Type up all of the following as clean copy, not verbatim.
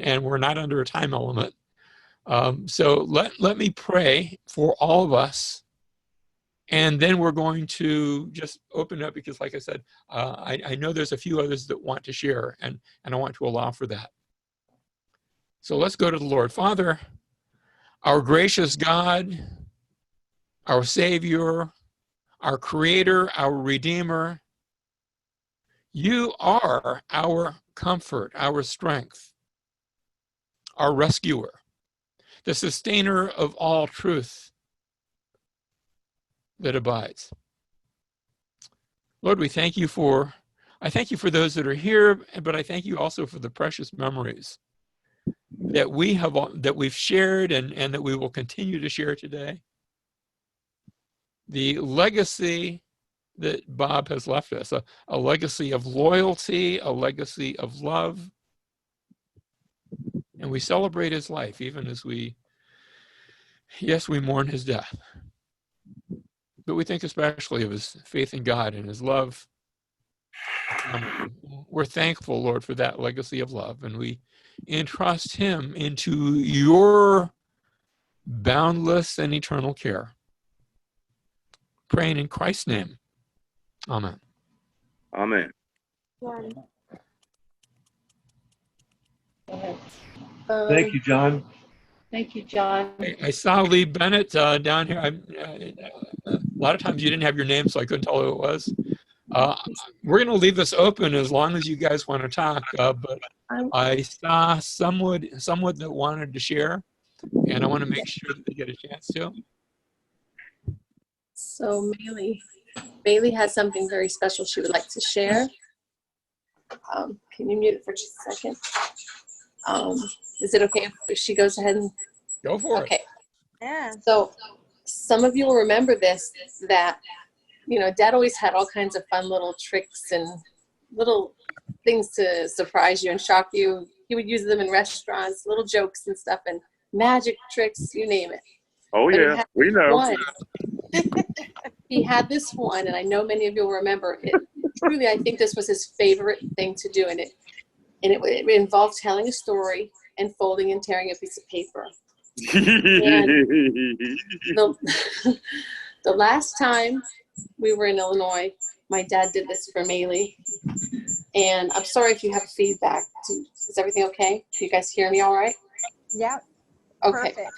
and we're not under a time element. So let me pray for all of us, and then we're going to just open up, because like I said, I know there's a few others that want to share, and I want to allow for that. So let's go to the Lord. Father, our gracious God, our Savior, our Creator, our Redeemer, you are our comfort, our strength, our rescuer, the sustainer of all truth that abides. Lord, I thank you for those that are here, but I thank you also for the precious memories that we've shared and that we will continue to share today. The legacy that Bob has left us, a legacy of loyalty, a legacy of love. And we celebrate his life, even as we mourn his death. But we think especially of his faith in God and his love. We're thankful, Lord, for that legacy of love, and we entrust him into your boundless and eternal care. Praying in Christ's name. Amen. Amen. Thank you, John. Thank you, John. I saw Lee Bennett down here. A lot of times you didn't have your name, so I couldn't tell who it was. We're going to leave this open as long as you guys want to talk, but I saw someone that wanted to share, and I want to make sure that they get a chance to. So Bailey has something very special she would like to share. Can you mute it for just a second? Is it okay if she goes ahead and go for it? Okay. Yeah. So some of you will remember this, that, Dad always had all kinds of fun little tricks and little things to surprise you and shock you. He would use them in restaurants, little jokes and stuff, and magic tricks, you name it. Oh, But yeah, we know. He had this one, and I know many of you will remember it. Truly, I think this was his favorite thing to do, and it involved telling a story and folding and tearing a piece of paper. The last time we were in Illinois, my dad did this for Maylee, and I'm sorry if you have feedback. Is everything okay? Can you guys hear me all right? Yeah. Okay. Perfect.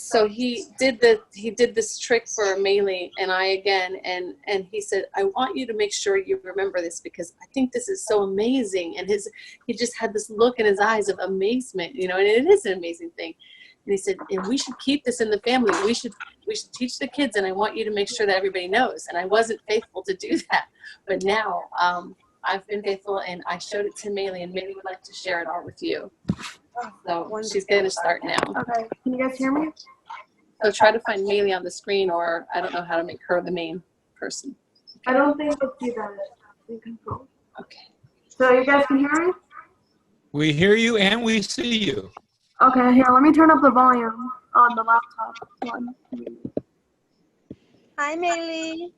So he did this trick for Maylee and I again, and he said, I want you to make sure you remember this because I think this is so amazing. And he just had this look in his eyes of amazement, and it is an amazing thing. And he said, and we should keep this in the family. We should teach the kids, and I want you to make sure that everybody knows. And I wasn't faithful to do that, but now I've been faithful, and I showed it to Maylee, and Maylee would like to share it all with you. So she's going to start now. Okay, can you guys hear me? So try to find Maylee on the screen, or I don't know how to make her the main person. I don't think it's you guys in control. Okay. So you guys can hear me? We hear you and we see you. Okay, here, let me turn up the volume on the laptop one. Hi, Maylee.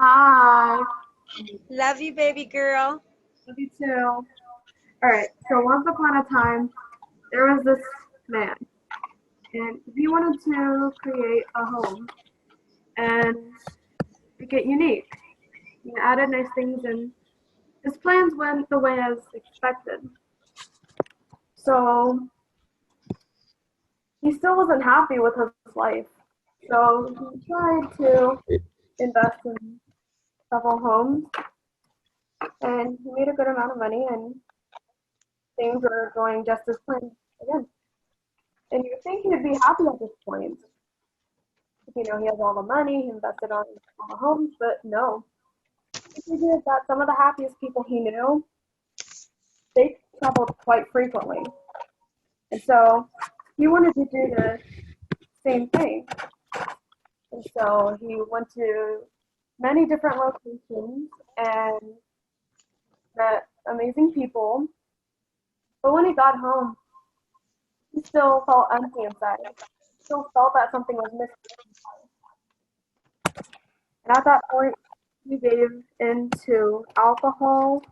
Hi. Love you, baby girl. Love you too. All right, so once upon a time, there was this man, and he wanted to create a home and make it unique. He added nice things, and his plans went the way as expected. So he still wasn't happy with his life. So he tried to invest in several homes, and he made a good amount of money, and things were going just as planned again. And you would think he'd be happy at this point. He has all the money, he invested on all the homes, but no. He figured that some of the happiest people he knew, they traveled quite frequently. And so he wanted to do the same thing. And so he went to many different locations and met amazing people. But when he got home, he still felt empty inside. He still felt that something was missing inside. And at that point, he gave into alcohol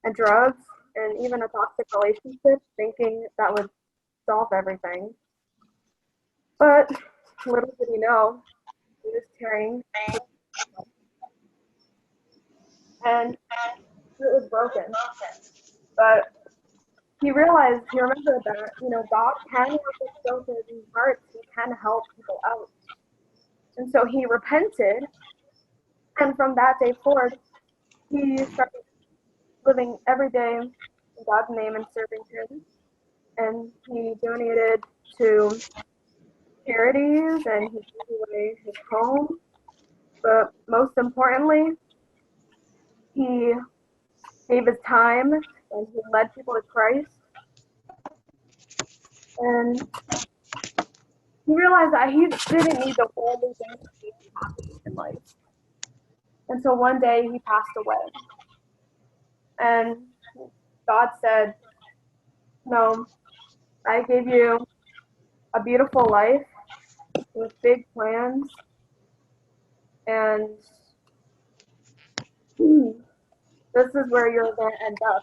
and drugs and even a toxic relationship, thinking that would solve everything. But little did he know, he was tearing, and it was broken. But he remembered that, God can work with broken hearts. He can help people out. And so he repented, and from that day forward, he started living every day in God's name and serving Him. And he donated to charities, and he gave away his home. But most importantly, he gave his time, and he led people to Christ. And he realized that he didn't need the worldly things to be happy in life. And so one day he passed away. And God said, "No, I gave you a beautiful life with big plans, and this is where you're going to end up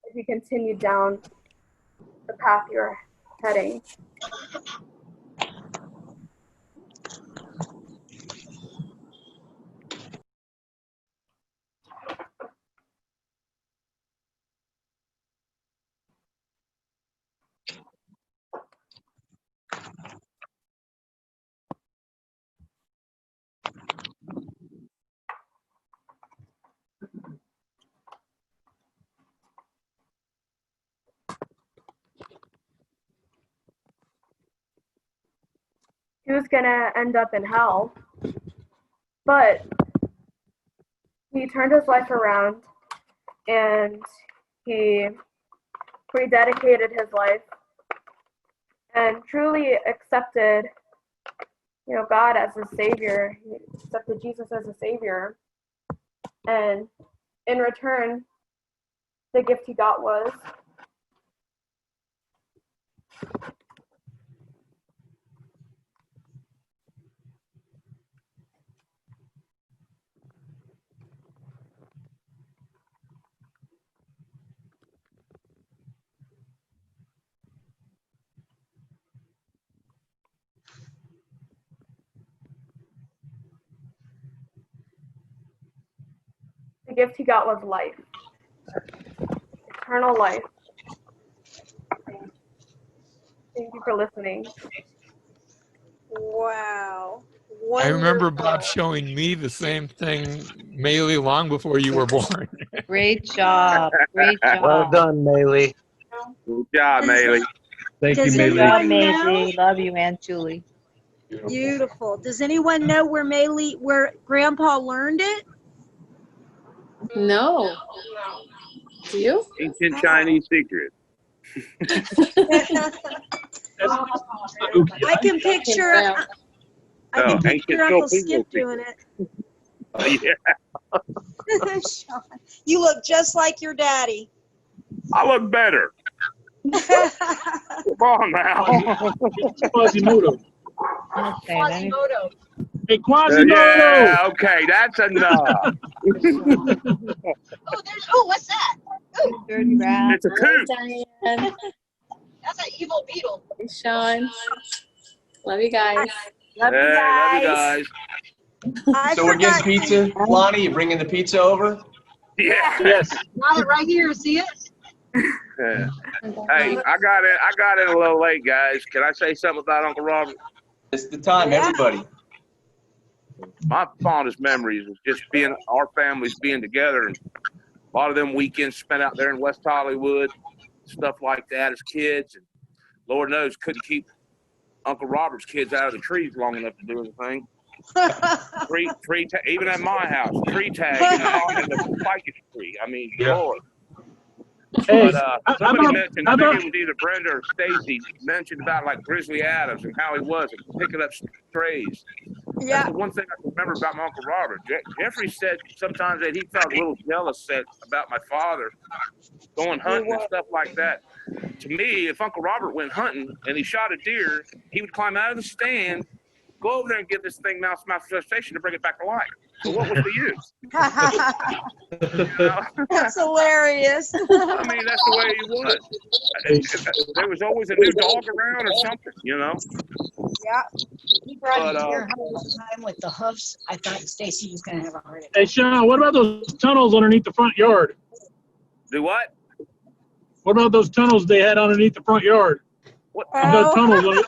if you continue down the path you're heading." He was going to end up in hell, but he turned his life around, and he rededicated his life and truly accepted, God as his savior. He accepted Jesus as a savior, and in return, the gift he got was life, eternal life. Thank you for listening. Wow. I remember Wonderful. Bob showing me the same thing, Maylee, long before you were born. Great job. Great job. Well done, Maylee. Good job, Maylee. Thank you, Does Good Maylee. job, anyone know? Maisie. Love you, Aunt Julie. Beautiful. Does anyone know where Grandpa learned it? No. Do you? Ancient Chinese secret. I can picture. Yeah. I can ancient picture Uncle Filipino Skip doing it. Yeah, Sean, you look just like your daddy. I look better. Come on now. Quasimodo. Okay, let me. Hey, Quasimodo! Yeah, okay, that's enough. What's that? Dirty rat. It's a coot. Diane. That's an evil beetle. Hey, Sean. Love you guys. Love you Hey, love you guys. guys. So we're getting pizza. Lonnie, you bringing the pizza over? Yeah. Yes. Got it right here. See it? Yeah. Hey, I got it a little late, guys. Can I say something about Uncle Robert? It's the time, Yeah. everybody. My fondest memories of just our families being together, and a lot of them weekends spent out there in West Hollywood, stuff like that as kids. And Lord knows, couldn't keep Uncle Robert's kids out of the trees long enough to do anything. Even at my house, tree tag in the ficus tree. I mean, Yeah. Lord. Hey, But somebody mentioned, I think it was either Brenda or Stacy, mentioned about like Grizzly Adams and how he was and picking up strays. That's Yeah. the one thing I can remember about my Uncle Robert. Jeffrey said sometimes that he felt a little jealous about my father going hunting and stuff like that. To me, if Uncle Robert went hunting and he shot a deer, he would climb out of the stand, go over there and get this thing mouse manifestation to bring it back to life. So what was the use? You know? That's hilarious. I mean, that's the way he was. There was always a new dog around or something, you know? Yeah. He brought But, a deer home one time with the hoofs. I thought Stacy was going to have a heart attack. Hey, Sean, what about those tunnels underneath the front yard? Do what? What about those tunnels they had underneath the front yard? What? You dug tunnels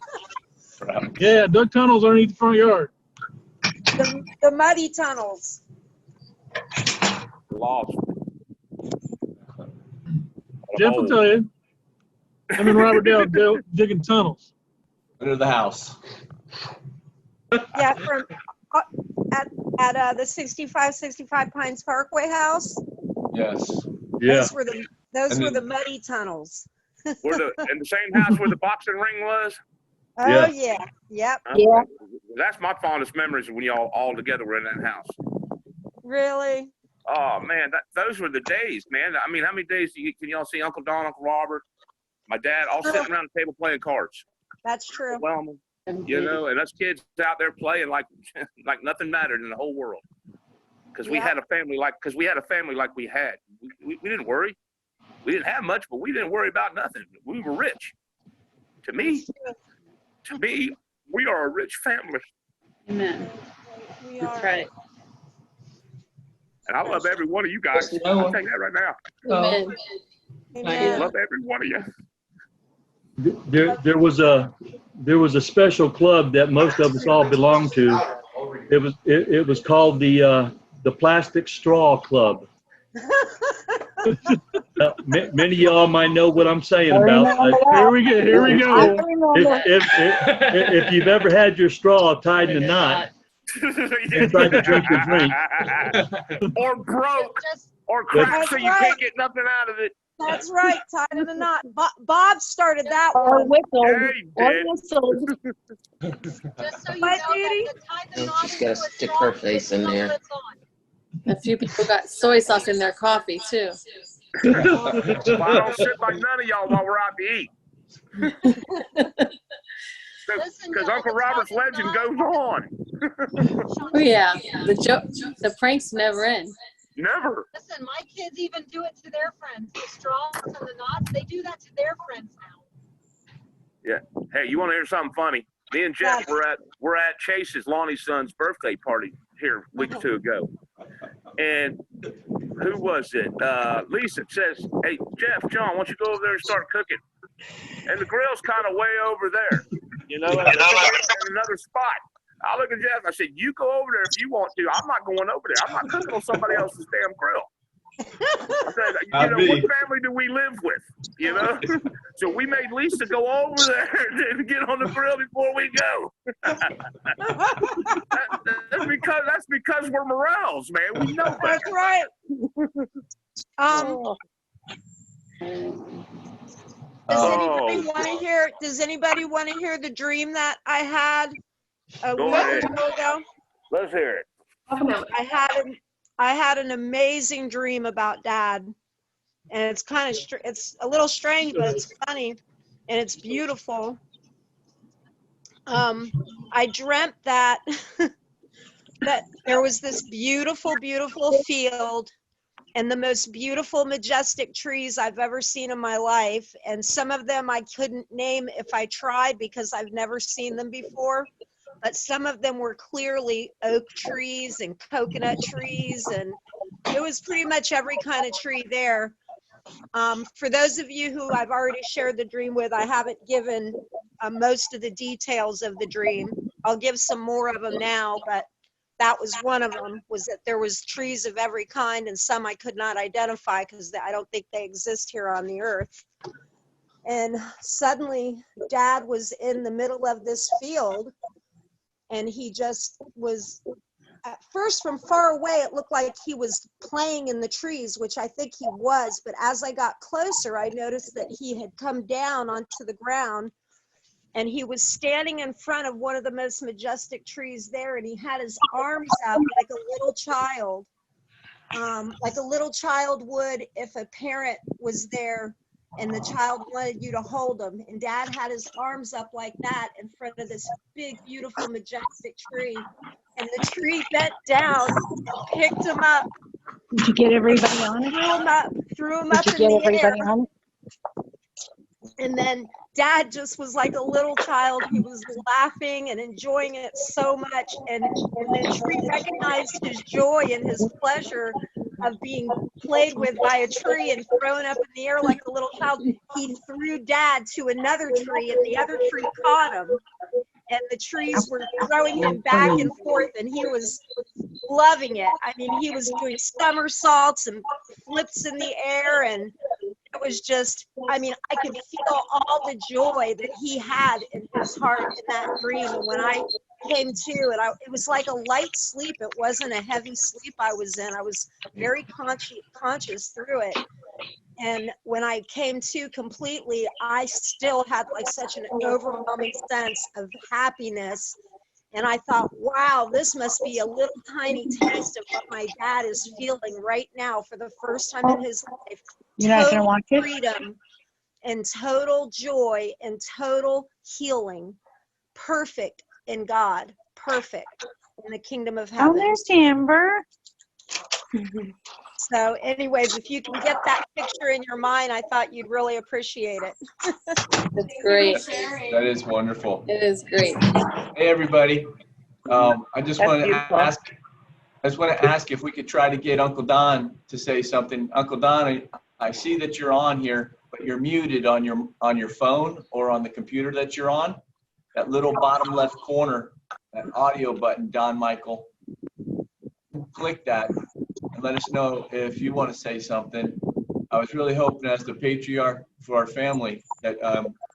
Right. dug tunnels underneath the front yard. The muddy tunnels. Lost. Jeff will tell you. Him and Robert Dale digging tunnels. Under the house. Yeah, from at the 65 Pines Parkway house. Yes. Yeah. Those were the muddy tunnels. In the same house where the boxing ring was? Oh yeah. Yep. Yeah. That's my fondest memories of when y'all all together were in that house. Really? Oh man, those were the days, man. I mean, how many days can y'all see Uncle Don, Uncle Robert, my dad, all sitting around the table playing cards? That's true. Well, you know, and us kids out there playing like nothing mattered in the whole world. Because we had a family like we had. We didn't worry. We didn't have much, but we didn't worry about nothing. We were rich. To me, we are a rich family. Amen. We That's are. right. And I love every one of you guys. I'll tell you that right now. Amen. Amen. I love every one of you. There was a special club that most of us all belonged to. It was called the Plastic Straw Club. Many of y'all might know what I'm saying about. Here we go. If you've ever had your straw tied in a knot and tried to drink the drink, or broke, or cracked, so you can't get nothing out of it. That's right. Tied in a knot. Bob started that Or one. whistled. Yeah, he Or did. whistled. Just so you What, know, Judy? that tie the Yeah, knot she's into gotta a stick straw her face in until there. it's on. A few people got soy sauce in their coffee too. Well, I don't sit like none of y'all while we're out to eat. Listen, Because y'all, Uncle the Robert's tie the legend knot- goes on. Oh yeah, the pranks never end. Never. Listen, my kids even do it to their friends. The straws and the knots, they do that to their friends now. Yeah. Hey, you want to hear something funny? Me and Jeff were at Chase's, Lonnie's son's birthday party here a week or two ago. And who was it? Lisa says, "Hey, Jeff, John, why don't you go over there and start cooking?" And the grill's kind of way over there, you know, in another spot. I look at Jeff. I said, "You go over there if you want to. I'm not going over there. I'm not cooking on somebody else's damn grill." I said, "You know, what family do we live with? You know." So we made Lisa go over there and get on the grill before we go. That's because we're morels, man. We know better. That's right. Does anybody want to hear the dream that I had a Go week ahead. or so ago? Let's hear it. I had an amazing dream about Dad, and it's kind of it's a little strange, but it's funny and it's beautiful. I dreamt that that there was this beautiful, beautiful field and the most beautiful, majestic trees I've ever seen in my life. And some of them I couldn't name if I tried because I've never seen them before. But some of them were clearly oak trees and coconut trees, and it was pretty much every kind of tree there. For those of you who I've already shared the dream with, I haven't given most of the details of the dream. I'll give some more of them now, but that was one of them, was that there was trees of every kind, and some I could not identify because I don't think they exist here on the earth. And suddenly Dad was in the middle of this field, and he just was, at first from far away, it looked like he was playing in the trees, which I think he was. But as I got closer, I noticed that he had come down onto the ground, and he was standing in front of one of the most majestic trees there, and he had his arms up like a little child would if a parent was there and the child wanted you to hold him. And Dad had his arms up like that in front of this big, beautiful, majestic tree. And the tree bent down and picked him up. Did you get everybody on it? Threw him Did up you in get the everybody air. on it? And then Dad just was like a little child. He was laughing and enjoying it so much. And when the tree recognized his joy and his pleasure of being played with by a tree and thrown up in the air like a little child, he threw Dad to another tree, and the other tree caught him. And the trees were throwing him back and forth, and he was loving it. I mean, he was doing somersaults and flips in the air, and it was just, I mean, I could feel all the joy that he had in his heart in that dream. And when I came to, it was like a light sleep. It wasn't a heavy sleep I was in. I was very conscious through it. And when I came to completely, I still had like such an overwhelming sense of happiness. And I thought, wow, this must be a little tiny taste of what my dad is feeling right now for the first time in his life. You're not going to watch it? Freedom and total joy and total healing. Perfect in God. Perfect in the kingdom of Oh, heaven. there's Amber. So anyways, if you can get that picture in your mind, I thought you'd really appreciate it. That's great. That is wonderful. It is great. Hey, everybody. I just want to ask if we could try to get Uncle Don to say something. Uncle Don, I see that you're on here, but you're muted on your phone or on the computer that you're on. That little bottom left corner, that audio button, Don Michael. Click that and let us know if you want to say something. I was really hoping, as the patriarch for our family, that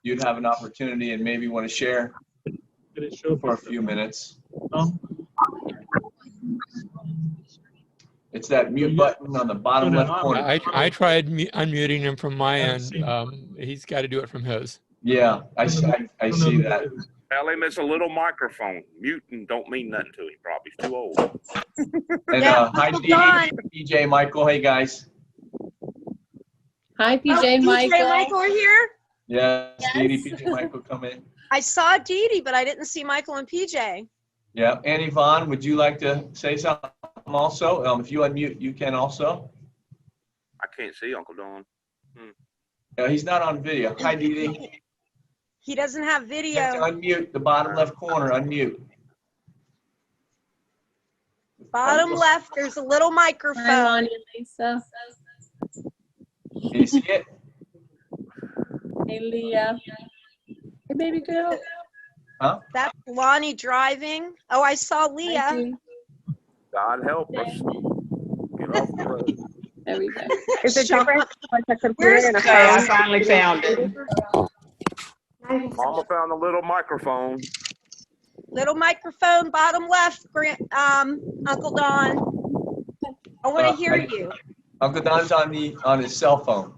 you'd have an opportunity and maybe want to share for a few minutes. It's that mute button on the bottom left corner. I tried unmuting him from my end. He's got to do it from his. Yeah, I see that. Tell him it's a little microphone. Muting don't mean nothing to him. Probably he's too old. And hi, PJ, Michael. Hey, guys. Hi, PJ Michael. PJ Michael are here? Yes, Dee Dee, PJ, Michael, come in. I saw Dee Dee, but I didn't see Michael and PJ. Yeah, and Yvonne, would you like to say something also? If you unmute, you can also. I can't see Uncle Don. He's not on video. Hi, Dee Dee. He doesn't have You have to video. unmute the bottom left corner. Unmute. Bottom left, there's a little microphone. Hi, Lonnie and Lisa. Can you see it? Hey, Leah. Hey, baby girl. Huh? That's Lonnie driving. Oh, I saw Leah. God help us. Get off the road. There we go. Is it different with a computer Where's and a the- phone? I finally found it. Mama found a little microphone. Little microphone, bottom left, Uncle Don. I want to hear you. Uncle Don's on his cell phone.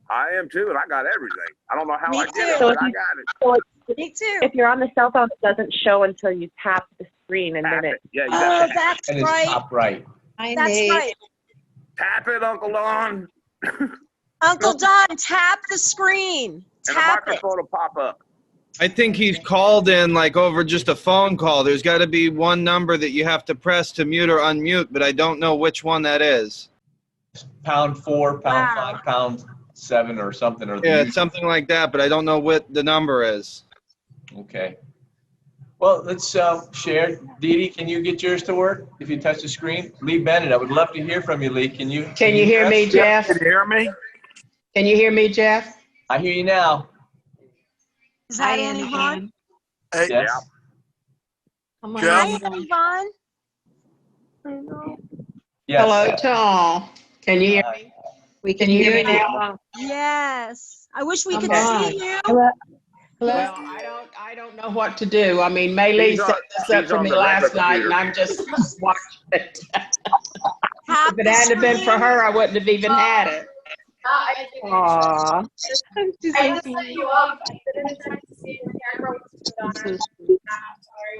I am too, and I got everything. I don't know how Me I did too. it, So but I got it. So Me too. if you're on the cell phone, it doesn't show until you tap the screen, and Tap then it. Yeah, you Oh, got to that's And it's right. top right. Hi, That's Nate. right. tap it, Uncle Don, Uncle Don, tap the screen. and the Tap it. microphone will pop up. I think he's called in like over just a phone call. There's got to be one number that you have to press to mute or unmute, but I don't know which one that is. Pound 4, pound Wow. 5, pound 7 or something. Or Yeah, it's something like that, but I don't know what the number is. Okay. Well, let's share. Dee Dee, can you get yours to work if you touch the screen? Lee Bennett, I would love to hear from you, Lee. Can you hear me, Jeff? Can you hear me? Can you hear me, Jeff? I hear you now. Is that Annie Vaughn? Hey, Yes. Come on. Hi, Jeff. Annie Vaughn. Yes. Hello to all. Can you hear me? We Can you hear me now? now. Yes. I wish we Come could on. see you. Well, I don't know what to do. I mean, Maylee He's on- set this up he's for on me the last regular night, and computer. I'm just watching it. Tap If it the hadn't been for screen. her, I wouldn't have even had it. Aw.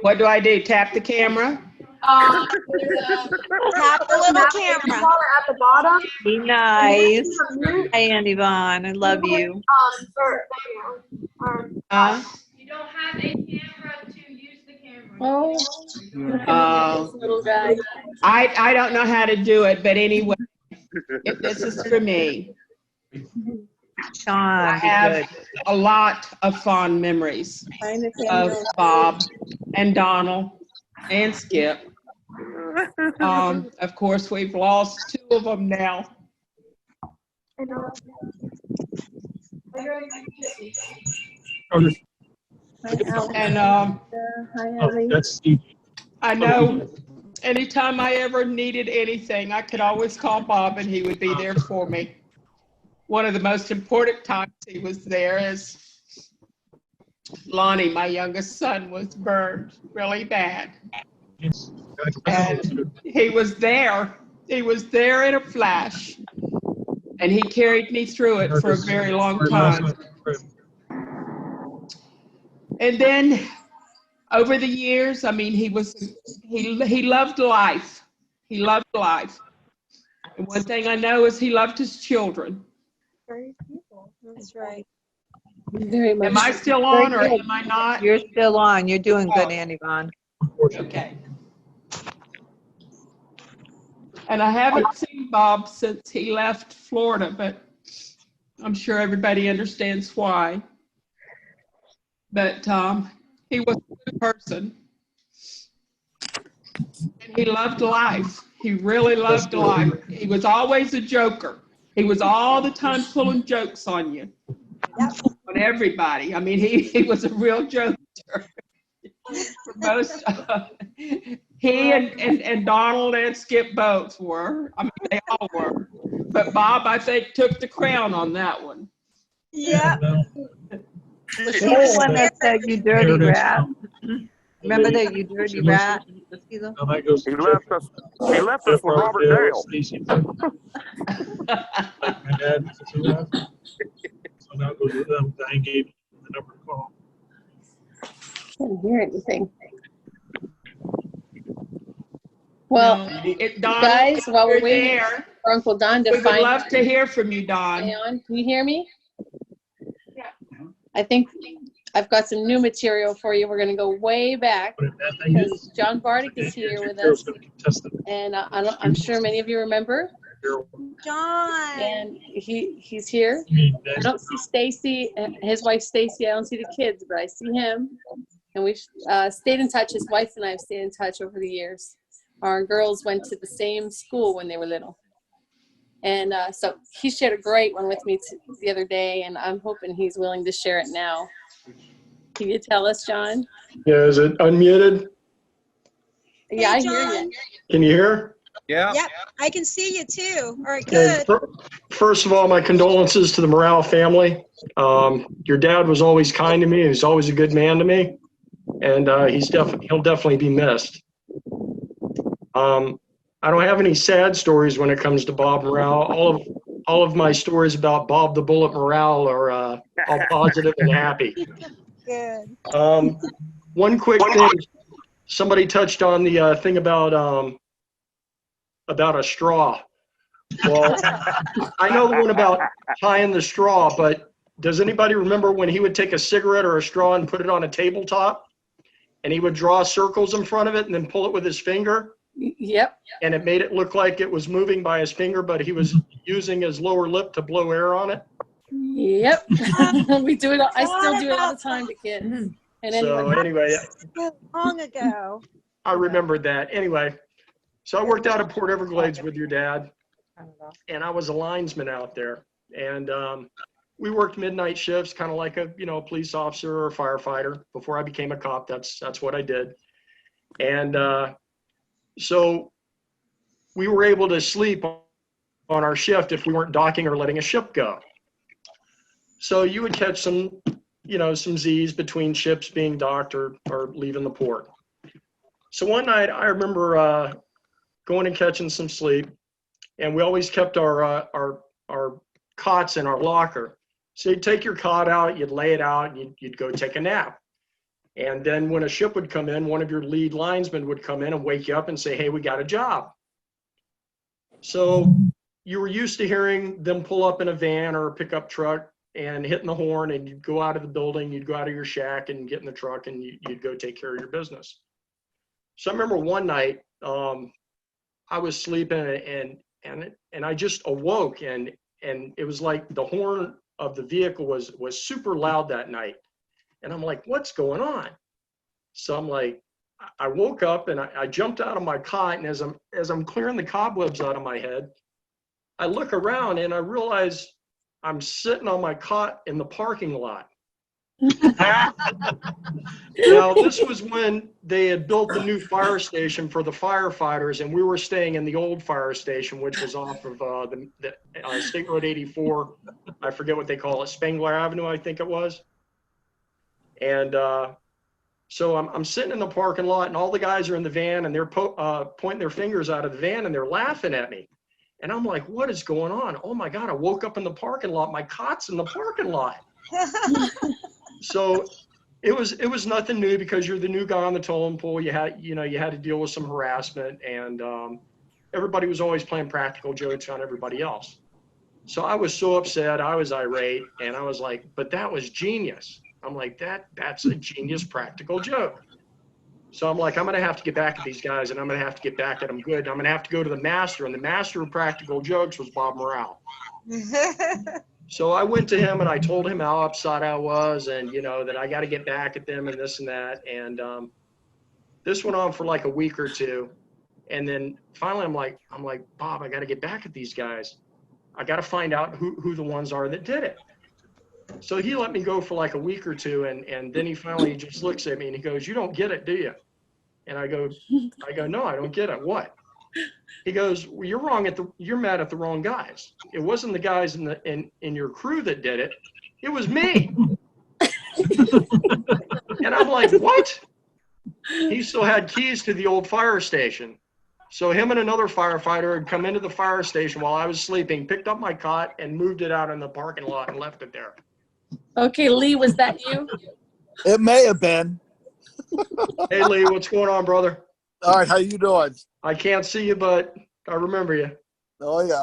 What do I do? Tap the camera? Tap the little camera. At the bottom. Be nice. Hi, Aunt Yvonne. I love you. You don't have a camera to use the camera. Oh, Little guy. I don't know how to do it, but anyway, this is for me. Sean, I be have good. a lot of fond memories of Bob and Donald and Skip. Of course, we've lost two of them now. And That's Steve. I know anytime I ever needed anything, I could always call Bob and he would be there for me. One of the most important times he was there is Lonnie, my youngest son, was burned really bad. And he was there. He was there in a flash. And he carried me through it for a very long time. And then over the years, I mean, he loved life. He loved life. And one thing I know is he loved his children. That's right. Very much. Am I still on or am I not? You're still on. You're doing good, Aunt Yvonne. Okay. And I haven't seen Bob since he left Florida, but I'm sure everybody understands why. But he was a good person. And he loved life. He really loved life. He was always a joker. He was all the time pulling jokes on you. On everybody. I mean, he was a real joker. For most, he and Donald and Skip both were. I mean, they all were. But Bob, I think, took the crown on that one. Yeah. Was he the one that said, "You dirty rat"? Remember that, "You dirty rat"? Was he the- He left us with Robert Dale. My dad, so now it goes with them. Diane gave me the number to call. Can't hear anything. Well, Don, guys, while we're waiting there, for Uncle Don to we would find. love to hear from you, Don. Hey, on, can you hear me? Yeah. I think I've got some new material for you. We're going to go way back because John Bardick is here with us, and I'm sure many of you remember. John. And he's here. I don't see Stacy and his wife Stacy. I don't see the kids, but I see him. And we've stayed in touch. His wife and I have stayed in touch over the years. Our girls went to the same school when they were little. And so he shared a great one with me the other day, and I'm hoping he's willing to share it now. Can you tell us, John? Yeah, is it unmuted? Yeah, Hey, I hear John. you. Can you hear? Yeah. Yep, I can see you too. All right, Okay, good. First of all, my condolences to the Morale family. Your dad was always kind to me. He was always a good man to me, and he'll definitely be missed. I don't have any sad stories when it comes to Bob Morale. All of my stories about Bob the Bullet Morale are all positive and happy. Good. One quick thing. Somebody touched on the thing about a straw. Well, I know the one about tying the straw, but does anybody remember when he would take a cigarette or a straw and put it on a tabletop, and he would draw circles in front of it and then pull it with his finger? Yep. And it made it look like it was moving by his finger, but he was using his lower lip to blow air on it. Yep. We do it. I still do it all the time to kids. And So anyway, Long ago. I remembered that. Anyway, so I worked out at Port Everglades with your dad, and I was a linesman out there. And we worked midnight shifts, kind of like a police officer or a firefighter. Before I became a cop, that's what I did. And so we were able to sleep on our shift if we weren't docking or letting a ship go. So you would catch some Z's between ships being docked or leaving the port. So one night I remember going and catching some sleep, and we always kept our cots in our locker. So you'd take your cot out, you'd lay it out, and you'd go take a nap. And then when a ship would come in, one of your lead linesmen would come in and wake you up and say, hey, we got a job. So you were used to hearing them pull up in a van or a pickup truck and hitting the horn, and you'd go out of the building, you'd go out of your shack and get in the truck, and you'd go take care of your business. So I remember one night, I was sleeping and I just awoke, and it was like the horn of the vehicle was super loud that night. And I'm like, what's going on? So I'm like, I woke up and I jumped out of my cot, and as I'm clearing the cobwebs out of my head, I look around and I realize I'm sitting on my cot in the parking lot. Now, this was when they had built the new fire station for the firefighters, and we were staying in the old fire station, which was off of the State Road 84. I forget what they call it, Spangler Avenue, I think it was. And so I'm sitting in the parking lot, and all the guys are in the van, and they're pointing their fingers out of the van, and they're laughing at me. And I'm like, what is going on? Oh my God, I woke up in the parking lot. My cot's in the parking lot. So it was nothing new, because you're the new guy on the totem pole. You had to deal with some harassment, and everybody was always playing practical jokes on everybody else. So I was so upset, I was irate, and I was like, but that was genius. I'm like, that's a genius practical joke. So I'm like, I'm going to have to get back at these guys, and I'm going to have to get back at them good. I'm going to have to go to the master, and the master of practical jokes was Bob Morale. So I went to him and I told him how upset I was, and that I got to get back at them and this and that. And this went on for like a week or two. And then finally I'm like, Bob, I got to get back at these guys. I got to find out who the ones are that did it. So he let me go for like a week or two. And then he finally just looks at me and he goes, you don't get it, do you? And I go, no, I don't get it. What? He goes, well, you're mad at the wrong guys. It wasn't the guys in your crew that did it. It was me. And I'm like, what? He still had keys to the old fire station. So him and another firefighter had come into the fire station while I was sleeping, picked up my cot and moved it out in the parking lot and left it there. Okay, Lee, was that you? It may have been. Hey, Lee, what's going on, brother? All right, how you doing? I can't see you, but I remember you. Oh, yeah.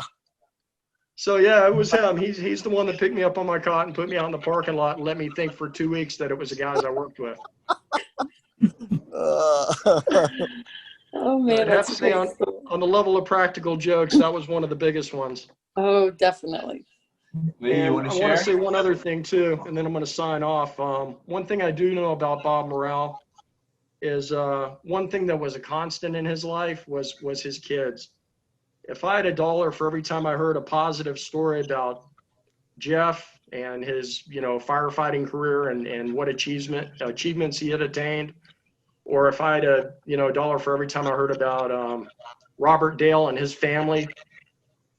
So, yeah, it was him. He's the one that picked me up on my cot and put me out in the parking lot and let me think for 2 weeks that it was the guys I worked with. Oh, man, I'd have to that's say great. on the level of practical jokes, that was one of the biggest ones. Oh, definitely. Lee, And you want to I share? want to say one other thing, too, and then I'm going to sign off. One thing I do know about Bob Morale is one thing that was a constant in his life was his kids. If I had $1 for every time I heard a positive story about Jeff and his, firefighting career and what achievements he had attained, or if I had $1 for every time I heard about Robert Dale and his family,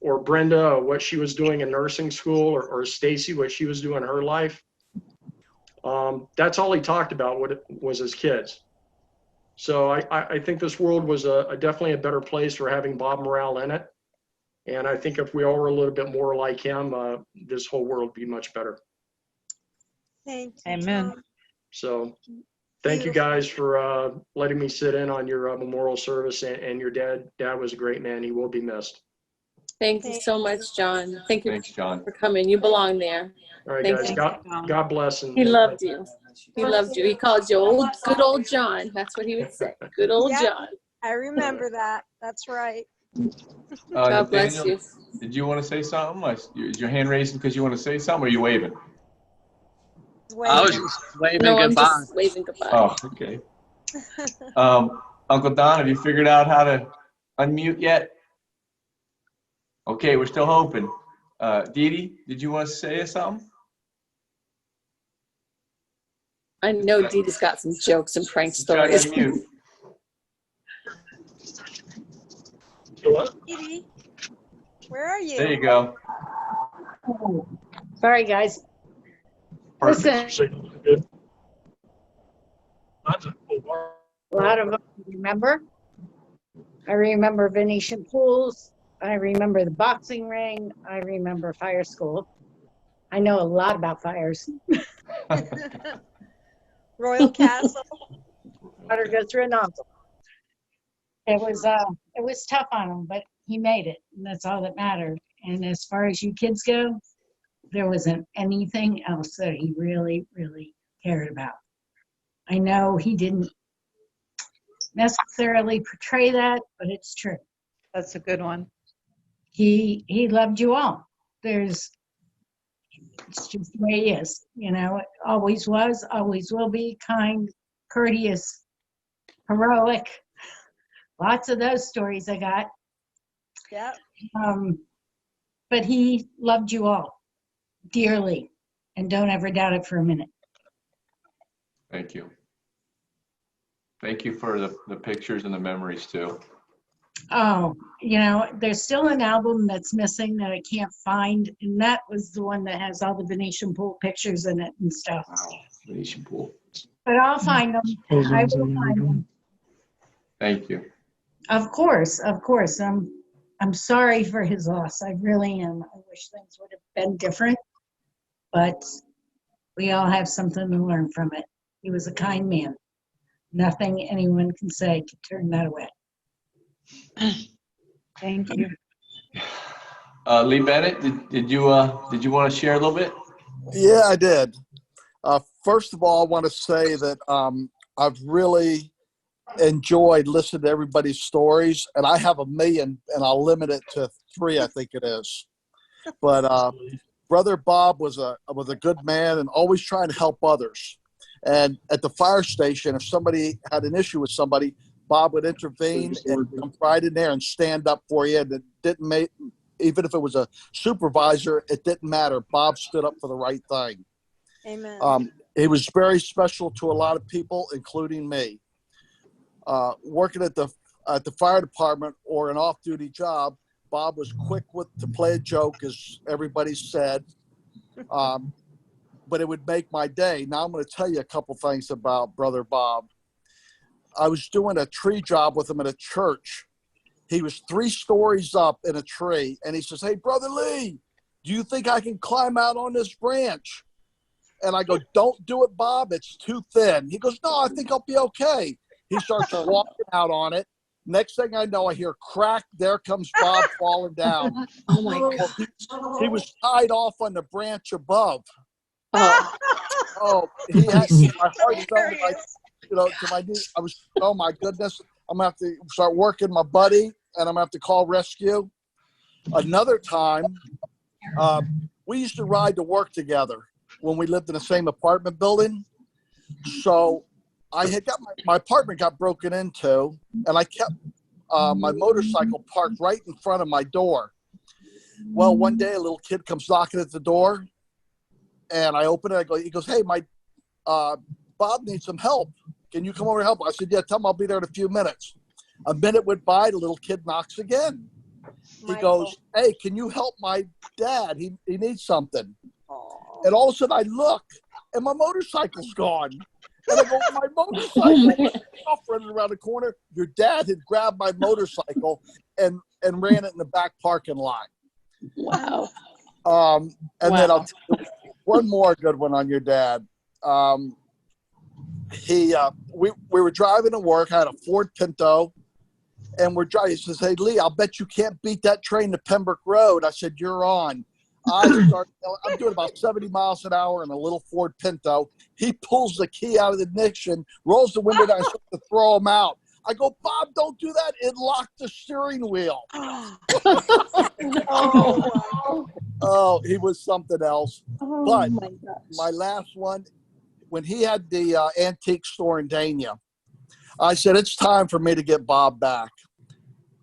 or Brenda, what she was doing in nursing school, or Stacy, what she was doing in her life, that's all he talked about was his kids. So I think this world was definitely a better place for having Bob Morale in it. And I think if we all were a little bit more like him, this whole world would be much better. Thank you. Amen. John. So thank you guys for letting me sit in on your memorial service, and your dad. Dad was a great man. He will be missed. Thank you so much, John. Thank you Thanks, John. for coming. You belong there. All right, Thank guys. you. God bless. And He loved you. He loved you. He called you good old John. That's what he would say. Good old Yep, John. I remember that. That's right. God bless Daniel, you. Did you want to say something? Is your hand raising because you want to say something, or are you waving? I was just waving No, I'm goodbye. just waving goodbye. Oh, okay. Uncle Don, have you figured out how to unmute yet? Okay, we're still hoping. Dee Dee, did you want to say something? I know Dee Dee's got some jokes and prank Try to stories. unmute. Edie, where are you? There you go. Sorry, guys. Listen, a lot of them remember. I remember Venetian pools. I remember the boxing ring. I remember fire school. I know a lot about fires. Royal Castle. Water go through a nozzle. It was tough on him, but he made it, and that's all that mattered. And as far as you kids go, there wasn't anything else that he really, really cared about. I know he didn't necessarily portray that, but it's true. That's a good one. He loved you all. It's just the way he is, you know. It always was, always will be, kind, courteous, heroic. Lots of those stories I got. Yep. But he loved you all dearly, and don't ever doubt it for a minute. Thank you. Thank you for the pictures and the memories too. Oh, you know, there's still an album that's missing that I can't find, and that was the one that has all the Venetian pool pictures in it and stuff. Wow, Venetian pool. But I'll find them. I will find them. Thank you. Of course, of course. I'm sorry for his loss. I really am. I wish things would have been different, but we all have something to learn from it. He was a kind man. Nothing anyone can say to turn that away. Thank you. Lee Bennett, did you want to share a little bit? Yeah, I did. First of all, I want to say that I've really enjoyed listening to everybody's stories, and I have 1 million, and I'll limit it to 3, I think it is. But Brother Bob was a good man and always trying to help others. And at the fire station, if somebody had an issue with somebody, Bob would intervene and come right in there and stand up for you. And it didn't make, even if it was a supervisor, it didn't matter. Bob stood up for the right thing. Amen. He was very special to a lot of people, including me. Working at the fire department or an off-duty job, Bob was quick to play a joke, as everybody said. But it would make my day. Now I'm going to tell you a couple things about Brother Bob. I was doing a tree job with him at a church. He was 3 stories up in a tree, and he says, "Hey, Brother Lee, do you think I can climb out on this branch?" And I go, "Don't do it, Bob. It's too thin." He goes, "No, I think I'll be okay." He starts walking out on it. Next thing I know, I hear crack. There comes Bob falling down. Oh my God. He was tied off on the branch above. Oh. Oh, he had my heart felt like, to my knee. I was, oh my goodness, I'm gonna have to start working my buddy, and I'm gonna have to call rescue. Another time, we used to ride to work together when we lived in the same apartment building. So I had got my apartment got broken into, and I kept my motorcycle parked right in front of my door. Well, one day a little kid comes knocking at the door, and I open it. He goes, "Hey, my Bob needs some help. Can you come over and help?" I said, "Yeah, tell him I'll be there in a few minutes." A minute went by, the little kid knocks again. He goes, "Hey, can you help my dad? He needs something." And all of a sudden I look, and my motorcycle's gone. And I go, "My motorcycle!" Off running around the corner. Your dad had grabbed my motorcycle and ran it in the back parking lot. Wow. Then I'll tell you one more good one on your dad. We were driving to work. I had a Ford Pinto, and we're driving. He says, "Hey, Lee, I'll bet you can't beat that train to Pembroke Road." I said, "You're on." I'm doing about 70 miles an hour in a little Ford Pinto. He pulls the key out of the ignition, rolls the window down, and starts to throw him out. I go, "Bob, don't do that. It locked the steering wheel." Oh, he was something else. But my last one, when he had the antique store in Dania, I said, "It's time for me to get Bob back."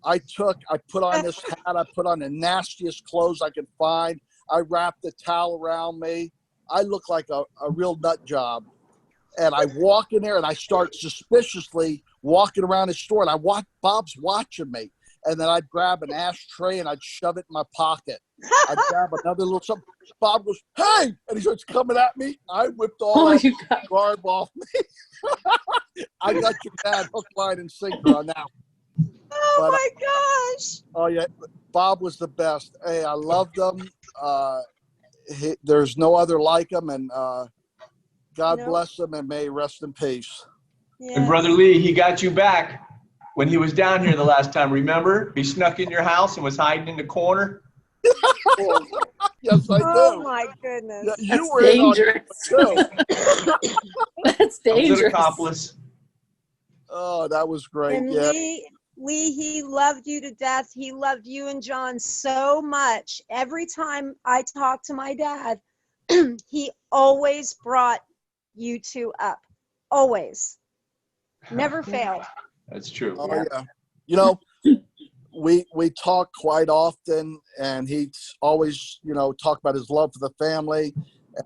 I put on this hat. I put on the nastiest clothes I could find. I wrapped the towel around me. I look like a real nut job. And I walk in there, and I start suspiciously walking around the store, and I watch Bob's watching me. And then I'd grab an ashtray, and I'd shove it in my pocket. I'd grab another little something. Bob goes, "Hey!" And he starts coming at me. I whipped all that garb off me. I got your dad hook, line, and sinker on that one. Oh my gosh. Oh, yeah. Bob was the best. Hey, I loved him. There's no other like him. And God No. bless him and may he rest in peace. And Brother Lee, he got you back when he was down here the last time. Remember? He snuck in your house and was hiding in the corner. Yes, I do. Oh my goodness. Yeah, you That's were in on dangerous. it too. That's I was an dangerous. accomplice. Oh, that was great. And Yeah. Lee, he loved you to death. He loved you and John so much. Every time I talked to my dad, he always brought you two up. Always. Never failed. That's true. Oh yeah. You know, we talk quite often, and he's always, talked about his love for the family,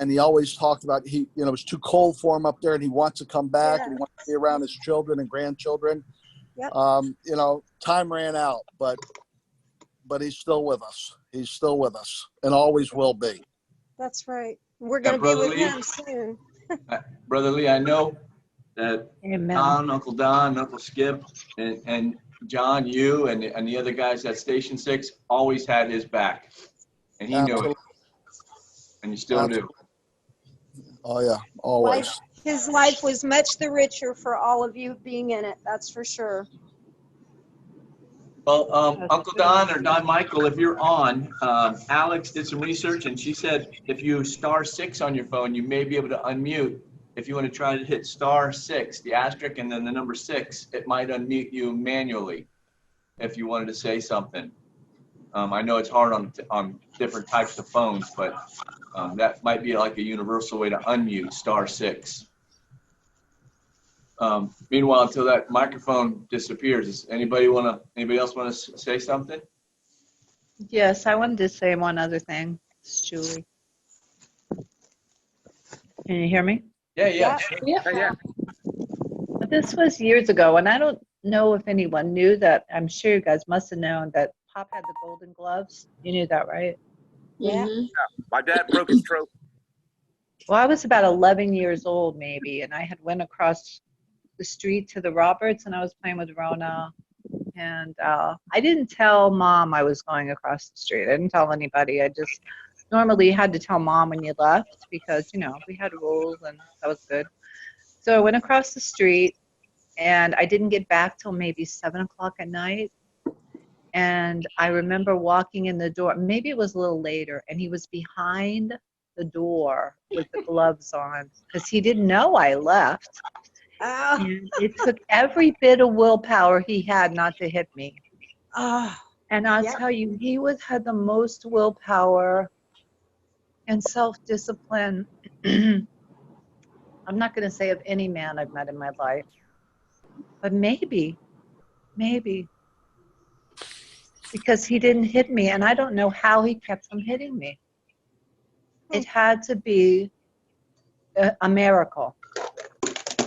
and he always talked about it's too cold for him up there, and he wants to come back, and he wants to be around his children and grandchildren. Yep. Time ran out, but he's still with us. He's still with us, and always will be. That's right. We're going to be Brother with Lee? him soon. Brother Lee, I know that Amen. Don, Uncle Don, Uncle Skip, and John, you, and the other guys at Station 6 always had his back. And he knew it. And you still do. Oh, yeah, always. His life was much the richer for all of you being in it. That's for sure. Well, Uncle Don or Don Michael, if you're on, Alex did some research, and she said if you *6 on your phone, you may be able to unmute. If you want to try to hit *6, the asterisk, and then the number 6, it might unmute you manually if you wanted to say something. I know it's hard on different types of phones, but that might be like a universal way to unmute *6. Meanwhile, until that microphone disappears, does anybody else want to say something? Yes, I wanted to say one other thing. It's Julie. Can you hear me? Yeah. This was years ago, and I don't know if anyone knew that. I'm sure you guys must have known that Pop had the golden gloves. You knew that, right? Yeah. My dad broke his trophy. Well, I was about 11 years old, maybe, and I had went across the street to the Roberts, and I was playing with Rona. And I didn't tell Mom I was going across the street. I didn't tell anybody. I just normally had to tell Mom when you left because, we had rules, and that was good. So I went across the street, and I didn't get back till maybe 7 o'clock at night. And I remember walking in the door. Maybe it was a little later, and he was behind the door with the gloves on because he didn't know I left. And it took every bit of willpower he had not to hit me. And I'll tell you, he had the most willpower and self-discipline. I'm not going to say of any man I've met in my life, but maybe, because he didn't hit me, and I don't know how he kept from hitting me. It had to be a miracle.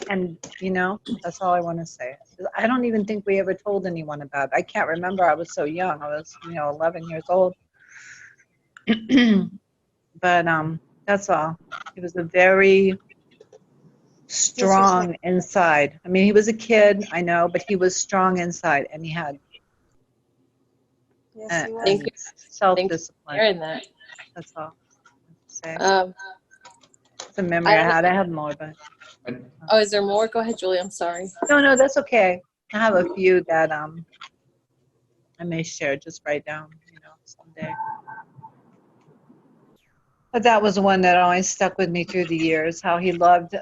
And, that's all I want to say. I don't even think we ever told anyone about it. I can't remember. I was so young. I was, 11 years old. But that's all. He was a very strong inside. I mean, he was a kid, I know, but he was strong inside, and he had self-discipline. That. That's all. Say. It's a memory I had. I have more, but. Oh, is there more? Go ahead, Julie. I'm sorry. No, that's okay. I have a few that I may share. Just write down, someday. But that was one that always stuck with me through the years. How he loved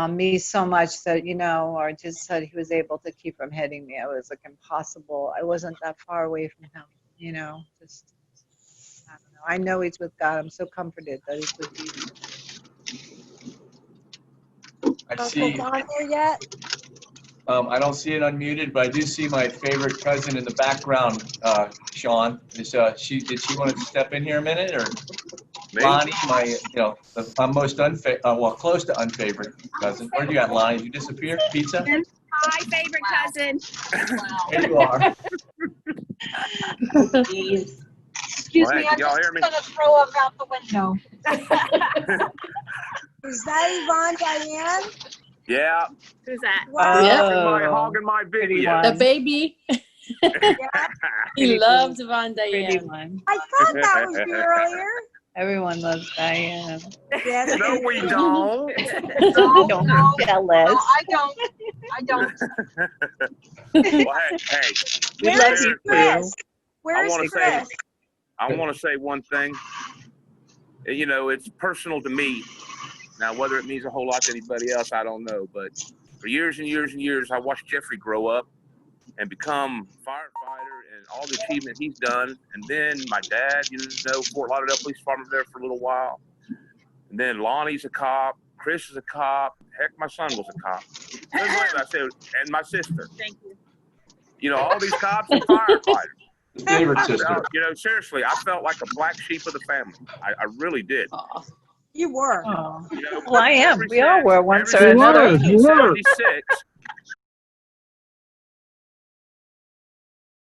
me so much that or just that he was able to keep from hitting me. It was like impossible. I wasn't that far away from him. Just I don't know. I know he's with God. I'm so comforted that he's with you. I see. Yet? I don't see it unmuted, but I do see my favorite cousin in the background, Sean. Did she want to step in here a minute, or Lonnie, my my most close to unfavorite cousin? Where you at, Lonnie? Did you disappear? Pizza? My favorite cousin. There you are. Excuse me, I'm just going to throw up out the window. Is that Yvonne Diane? Yeah. Who's that? Hogging my video. The baby. He loved Von Diane. I thought that was you earlier. Everyone loves Diane. Yes, No, we don't. Don't be jealous. No, I don't. Well, hey, We Where's love you Chris? too. Where's wanna say- Chris? I want to say one thing. You know, it's personal to me. Now, whether it means a whole lot to anybody else, I don't know. But for years and years and years, I watched Jeffrey grow up and become a firefighter and all the achievement he's done. And then my dad, you know, Fort Lauderdale Police Department there for a little while. And then Lonnie's a cop. Chris is a cop. Heck, my son was a cop. I said, and my sister. Thank you. You know, all these cops and firefighters. Favorite I sister. felt, you know, seriously, I felt like a black sheep of the family. I really did. You were. Oh. You know, Well, I am. ever We all since- were once ever or since another. 1976,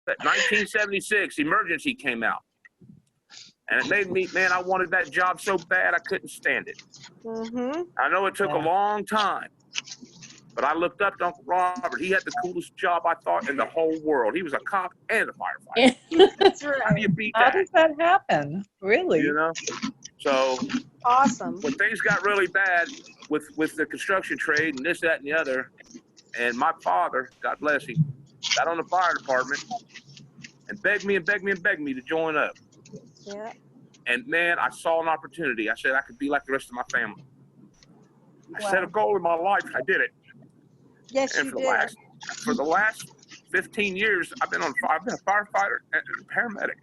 1976, Emergency came out. And it made me, man, I wanted that job so bad I couldn't stand it. Mm-hmm. I know it took a Yeah. long time, but I looked up to Uncle Robert. He had the coolest job, I thought, in the whole world. He was a cop and a firefighter. That's How do right. you beat How that? does that happen? Really? You know? So Awesome. when things got really bad with the construction trade and this, that, and the other, and my father, God bless him, got on the fire department and begged me and begged me and begged me to join up. Yeah. And man, I saw an opportunity. I said I could be like the rest of my family. I set a goal in my life. I did it. Yes, And you for did. the last 15 years, I've been a firefighter and a paramedic.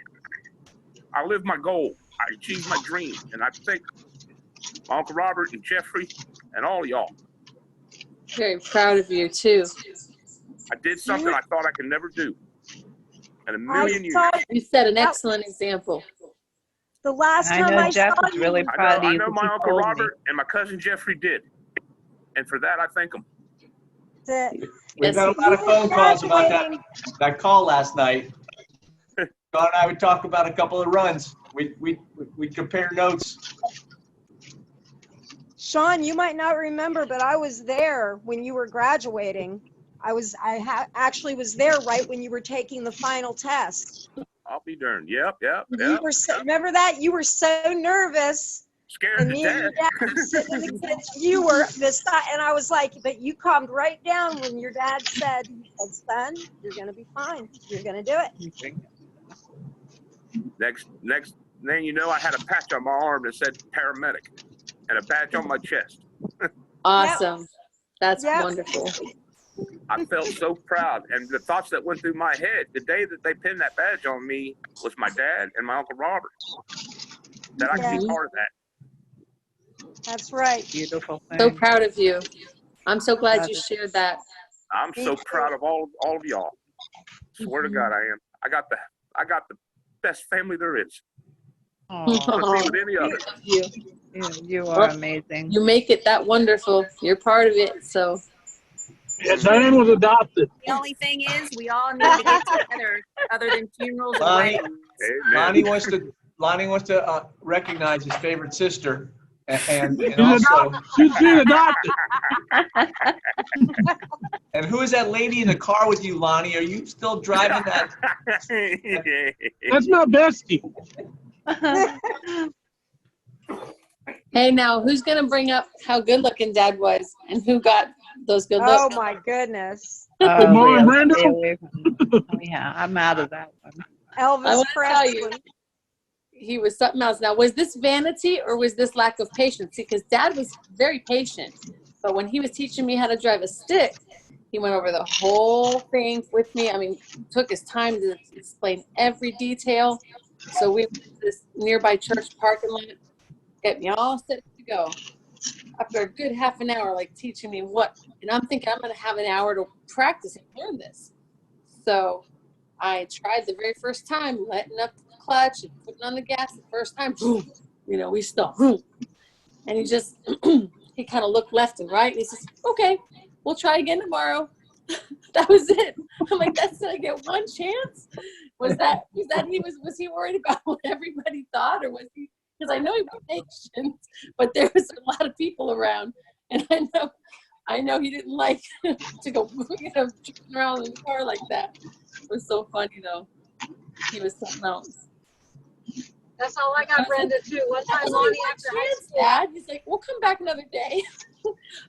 I lived my goal. I achieved my dream. And I think my Uncle Robert and Jeffrey and all of y'all, Very proud of you too. I did something I thought I could never do in a I million years. saw You set an excellent example. the last I time know I Jeff saw is you. really proud of I you know because my he Uncle told me. Robert and my cousin Jeffrey did. And for that, I thank them. that We've Yes, got a lot of phone calls about that call last night. John and I would talk about a couple of runs. We'd compare notes. Sean, you might not remember, but I was there when you were graduating. Actually was there right when you were taking the final test. I'll be darned. Yep. You were remember that? You were so nervous. Scared And to me and your death. dad were sitting in the kids' you were beside, and I was like, but you calmed right down when your dad said, son, you're gonna be fine. You're gonna do it. Next thing you know, I had a patch on my arm that said paramedic and a badge on my chest. awesome. That's Yep. wonderful. I felt so proud. And the thoughts that went through my head the day that they pinned that badge on me was my dad and my Uncle Robert. That I could be Yeah. part of that. That's right. Beautiful thing. So proud of you. I'm so glad you shared that. I'm so proud of all of y'all. Swear to God, I am. I got the best family there is. Aw, Couldn't be with any other. you are amazing. You make it that wonderful. You're part of it. So Yeah, Diane was adopted. The only thing is, we all need to get together, other than funerals and Lonnie, weddings. Lonnie wants to recognize his favorite sister, and She's also, adopted. She's adopted. and who is that lady in the car with you, Lonnie? Are you still driving that? That's my bestie. hey, now who's gonna bring up how good looking Dad was and who got those good Oh looks? my goodness. Good morning, Brenda. Oh, yeah, I'm out of that one. I Elvis want to tell you, Presley. he was something else. Now, was this vanity or was this lack of patience? Because Dad was very patient, but when he was teaching me how to drive a stick, he went over the whole thing with me. I mean, took his time to explain every detail. So we went to this nearby church parking lot, get me all set to go. After a good half an hour, like teaching me what, and I'm thinking I'm going to have an hour to practice and learn this. So I tried the very first time, letting up the clutch and putting on the gas the first time. Boom, you know, we stopped. Boom. And he just, he kind of looked left and right. And he says, okay, we'll try again tomorrow. That was it. I'm like, that's it. I get one chance. Was he worried about what everybody thought, or was he? Because I know he was patient, but there was a lot of people around, and I know he didn't like to go, tripping around in the car like that. It was so funny though. He was something else. That's all I got, Brenda, too. One time, Lonnie, after high school. Dad, he's like, we'll come back another day.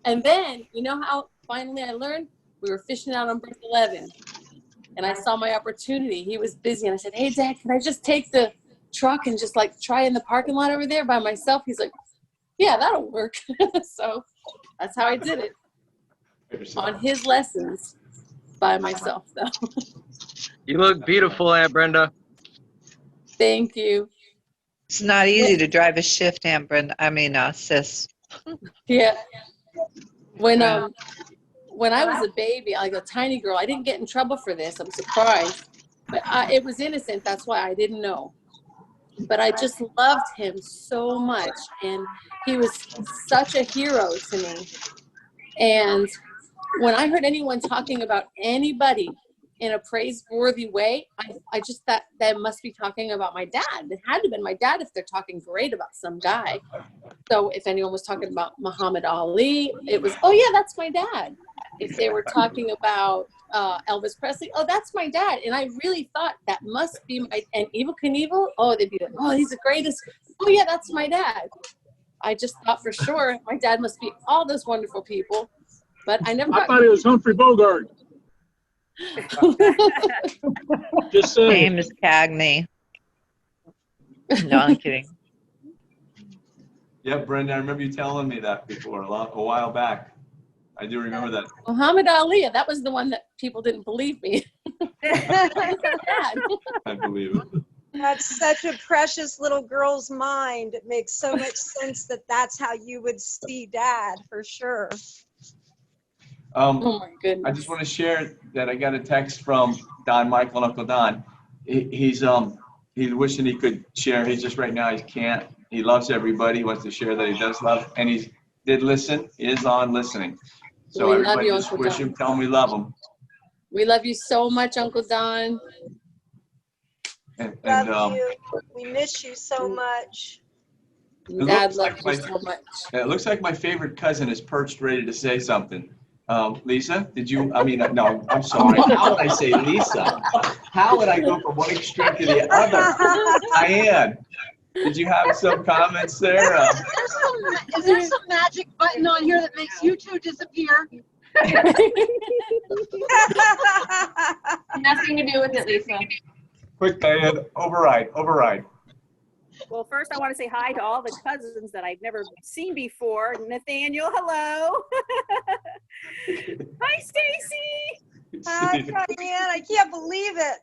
And then, you know how finally I learned? We were fishing out on Brook 11. And I saw my opportunity. He was busy. And I said, hey, Dad, can I just take the truck and just like try in the parking lot over there by myself? He's like, yeah, that'll work. So that's how I did it. On his lessons by myself, though. You look beautiful, Aunt Brenda. Thank you. It's not easy to drive a shift, Aunt Brenda. I mean, sis. Yeah. When I was a baby, like a tiny girl, I didn't get in trouble for this. I'm surprised. But it was innocent. That's why I didn't know. But I just loved him so much. And he was such a hero to me. And when I heard anyone talking about anybody in a praiseworthy way, I just thought that must be talking about my dad. It had to have been my dad if they're talking great about some guy. So if anyone was talking about Muhammad Ali, it was, oh yeah, that's my dad. If they were talking about Elvis Presley, oh, that's my dad. And I really thought that must be my, and Evel Knievel, oh, they'd be like, oh, he's the greatest. Oh yeah, that's my dad. I just thought for sure my dad must be all those wonderful people. But I never I thought it was Humphrey Bogart. Just saying. Name is Cagney. No, I'm kidding. Yeah, Brenda, I remember you telling me that before, a while back. I do remember that. Muhammad Ali, that was the one that people didn't believe me. I believe it. That's such a precious little girl's mind. It makes so much sense that that's how you would see Dad, for sure. Oh my goodness. I just want to share that I got a text from Don Michael and Uncle Don. He's wishing he could share. He's just right now he can't. He loves everybody. He wants to share that he does love, and he did listen. He is on listening. So We love everybody you, just Uncle wish Don. him, tell him we love him. We love you so much, Uncle Don. And Love you. We miss you so much. Dad loves you so much. It looks like my favorite cousin is perched, ready to say something. Lisa, did you? I mean, no, I'm sorry. How would I say Lisa? How would I go from one extreme to the other? Diane, did you have some comments there? Is there some magic button on here that makes you two disappear? Nothing to do with it, Lisa. Quick, Diane, override. Well, first I want to say hi to all the cousins that I've never seen before. Nathaniel, hello. Hi, Stacy. Hi, Diane. I can't believe it.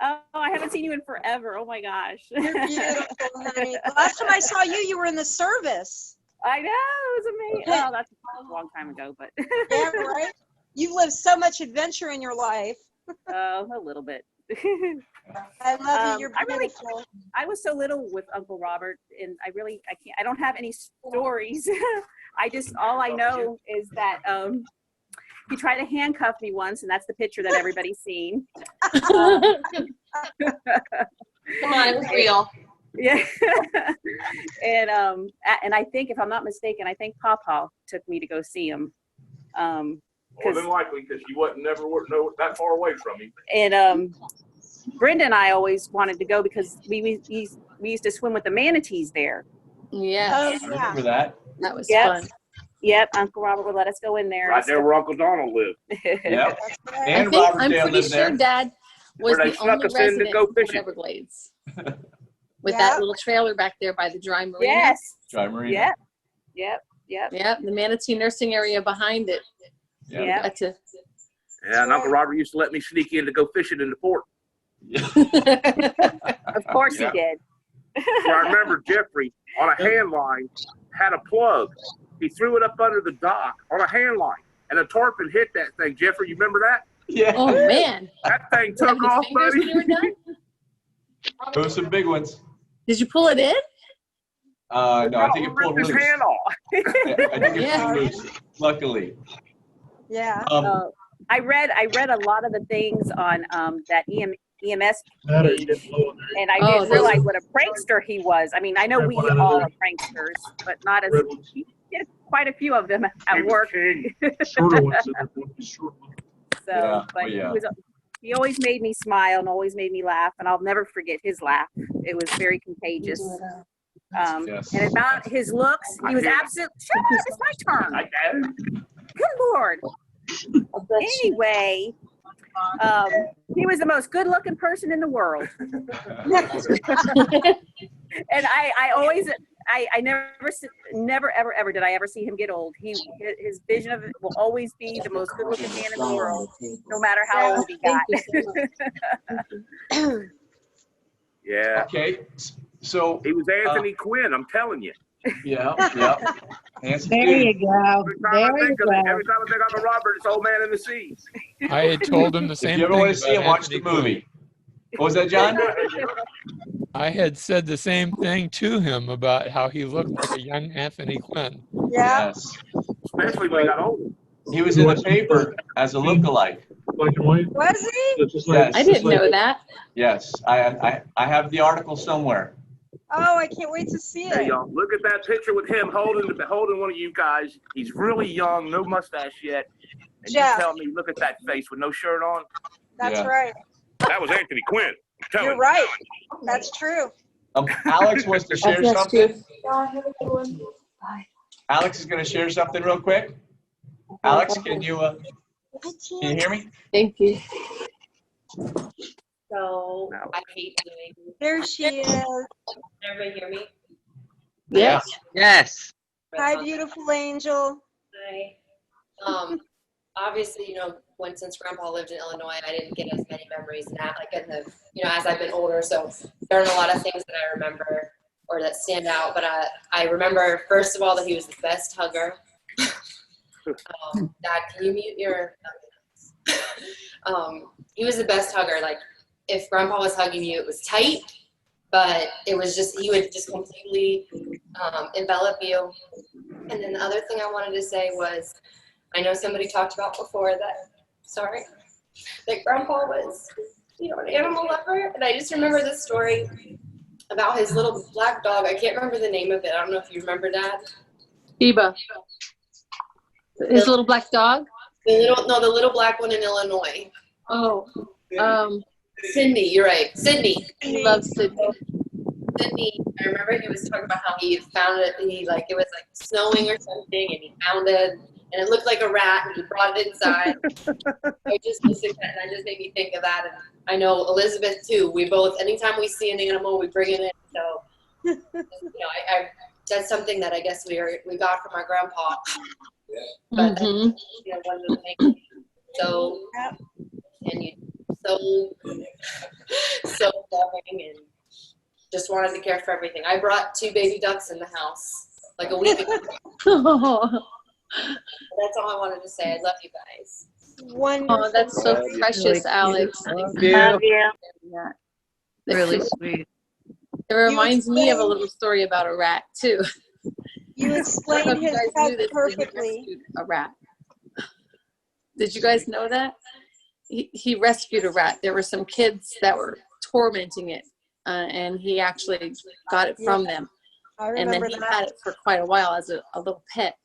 Oh, I haven't seen you in forever. Oh my gosh. You're beautiful, honey. Last time I saw you, you were in the service. I know, it was amazing. Oh, that's a long time ago, but. Yeah, right? You've lived so much adventure in your life. Oh, a little bit. I love you. You're beautiful. I was so little with Uncle Robert, and I don't have any stories. All I know is that he tried to handcuff me once, and that's the picture that everybody's seen. Come on, it was real. Yeah. And I think, if I'm not mistaken, I think Papa took me to go see him. More than likely, because you wasn't never that far away from him. And Brenda and I always wanted to go because we used to swim with the manatees there. Yeah. I remember that. That was Yep. fun. Yep, Uncle Robert would let us go in there. Right there where Uncle Donald lived. Yep. I'm pretty sure Dad was Where they the snuck only us in to resident go of fishing. Everglades. With that little trailer back there by the dry marina. Yes. Dry marina. Yep. Yep. The manatee nursing area behind it. Yeah. Yeah, and Uncle Robert used to let me sneak in to go fishing in the port. Of course he did. Yeah, I remember Jeffrey on a hand line had a plug. He threw it up under the dock on a hand line, and a tarpon hit that thing. Jeffrey, you remember that? Yeah. Oh man. That thing took off, buddy. Those are some big ones. Did you pull it in? No, I think it pulled ripped loose. his hand off. I think it pulled loose, luckily. Yeah. I read a lot of the things on that EMS page, and I didn't realize what a prankster he was. I mean, I know we all are pranksters, but not as he did quite a few of them at work. Shorter ones. So, but He always made me smile and always made me laugh, and I'll never forget his laugh. It was very contagious. Yes. And about his looks, he was absolute. Shut up! It's my turn. Good Lord. Anyway, he was the most good-looking person in the world. And I always, I never, ever did I ever see him get old. His vision of it will always be the most good-looking man in the world, no matter how old he got. Yeah. Okay. So he was Anthony Quinn. I'm telling you. Yeah. Handsome There dude. you go. Every time I think Uncle Robert, it's Old Man in the Sea. I had told him the same If you ever thing want to see about him, watch Anthony the movie. What was that, John? I had said the same thing to him about how he looked like a young Anthony Quinn. Yeah. Yes. Especially when he got older. He was in the paper as a lookalike. Black and white. Was he? Yes. I didn't know that. Yes. I have the article somewhere. Oh, I can't wait to see Hey, it. y'all, look at that picture with him holding one of you guys. He's really young, no mustache yet. And Jeff. you tell me, look at that face with no shirt on. That's Yeah. right. That was Anthony Quinn. I'm telling You're you. right. That's true. Alex wants to share something. True. Alex is going to share something real quick. Alex, can you hear me? Thank you. So I hate doing. There she is. Can everybody hear me? Yes. Yes. Hi, beautiful angel. Hi. Obviously, since Grandpa lived in Illinois, I didn't get as many memories now, like as I've been older. So there aren't a lot of things that I remember or that stand out. But I remember, first of all, that he was the best hugger. Dad, can you mute your? He was the best hugger. Like, if Grandpa was hugging you, it was tight, but it was just, he would just completely envelop you. And then the other thing I wanted to say was, I know somebody talked about before that Grandpa was, an animal lover. And I just remember this story about his little black dog. I can't remember the name of it. I don't know if you remember, Dad. Biba. His little black dog? The little black one in Illinois. Oh. Sydney, you're right. Sydney. He loves Sydney. Sydney, I remember he was talking about how he found it, and it was like snowing or something, and he found it, and it looked like a rat, and he brought it inside. I just listened to that, and that just made me think of that. And I know Elizabeth too. We both, anytime we see an animal, we bring it in. So, that's something that I guess we got from our grandpa. But one of the things. So, and you so loving and just wanted to care for everything. I brought 2 baby ducks in the house like a week ago. That's all I wanted to say. I love you guys. Wonderful. Oh, that's so precious, Alex. Love you. Yeah. Really sweet. It reminds me of a little story about a rat too. You explained his pet perfectly. A rat. Did you guys know that? He rescued a rat. There were some kids that were tormenting it, and he actually got it from them. I And then remember he that. had it for quite a while as a little pet.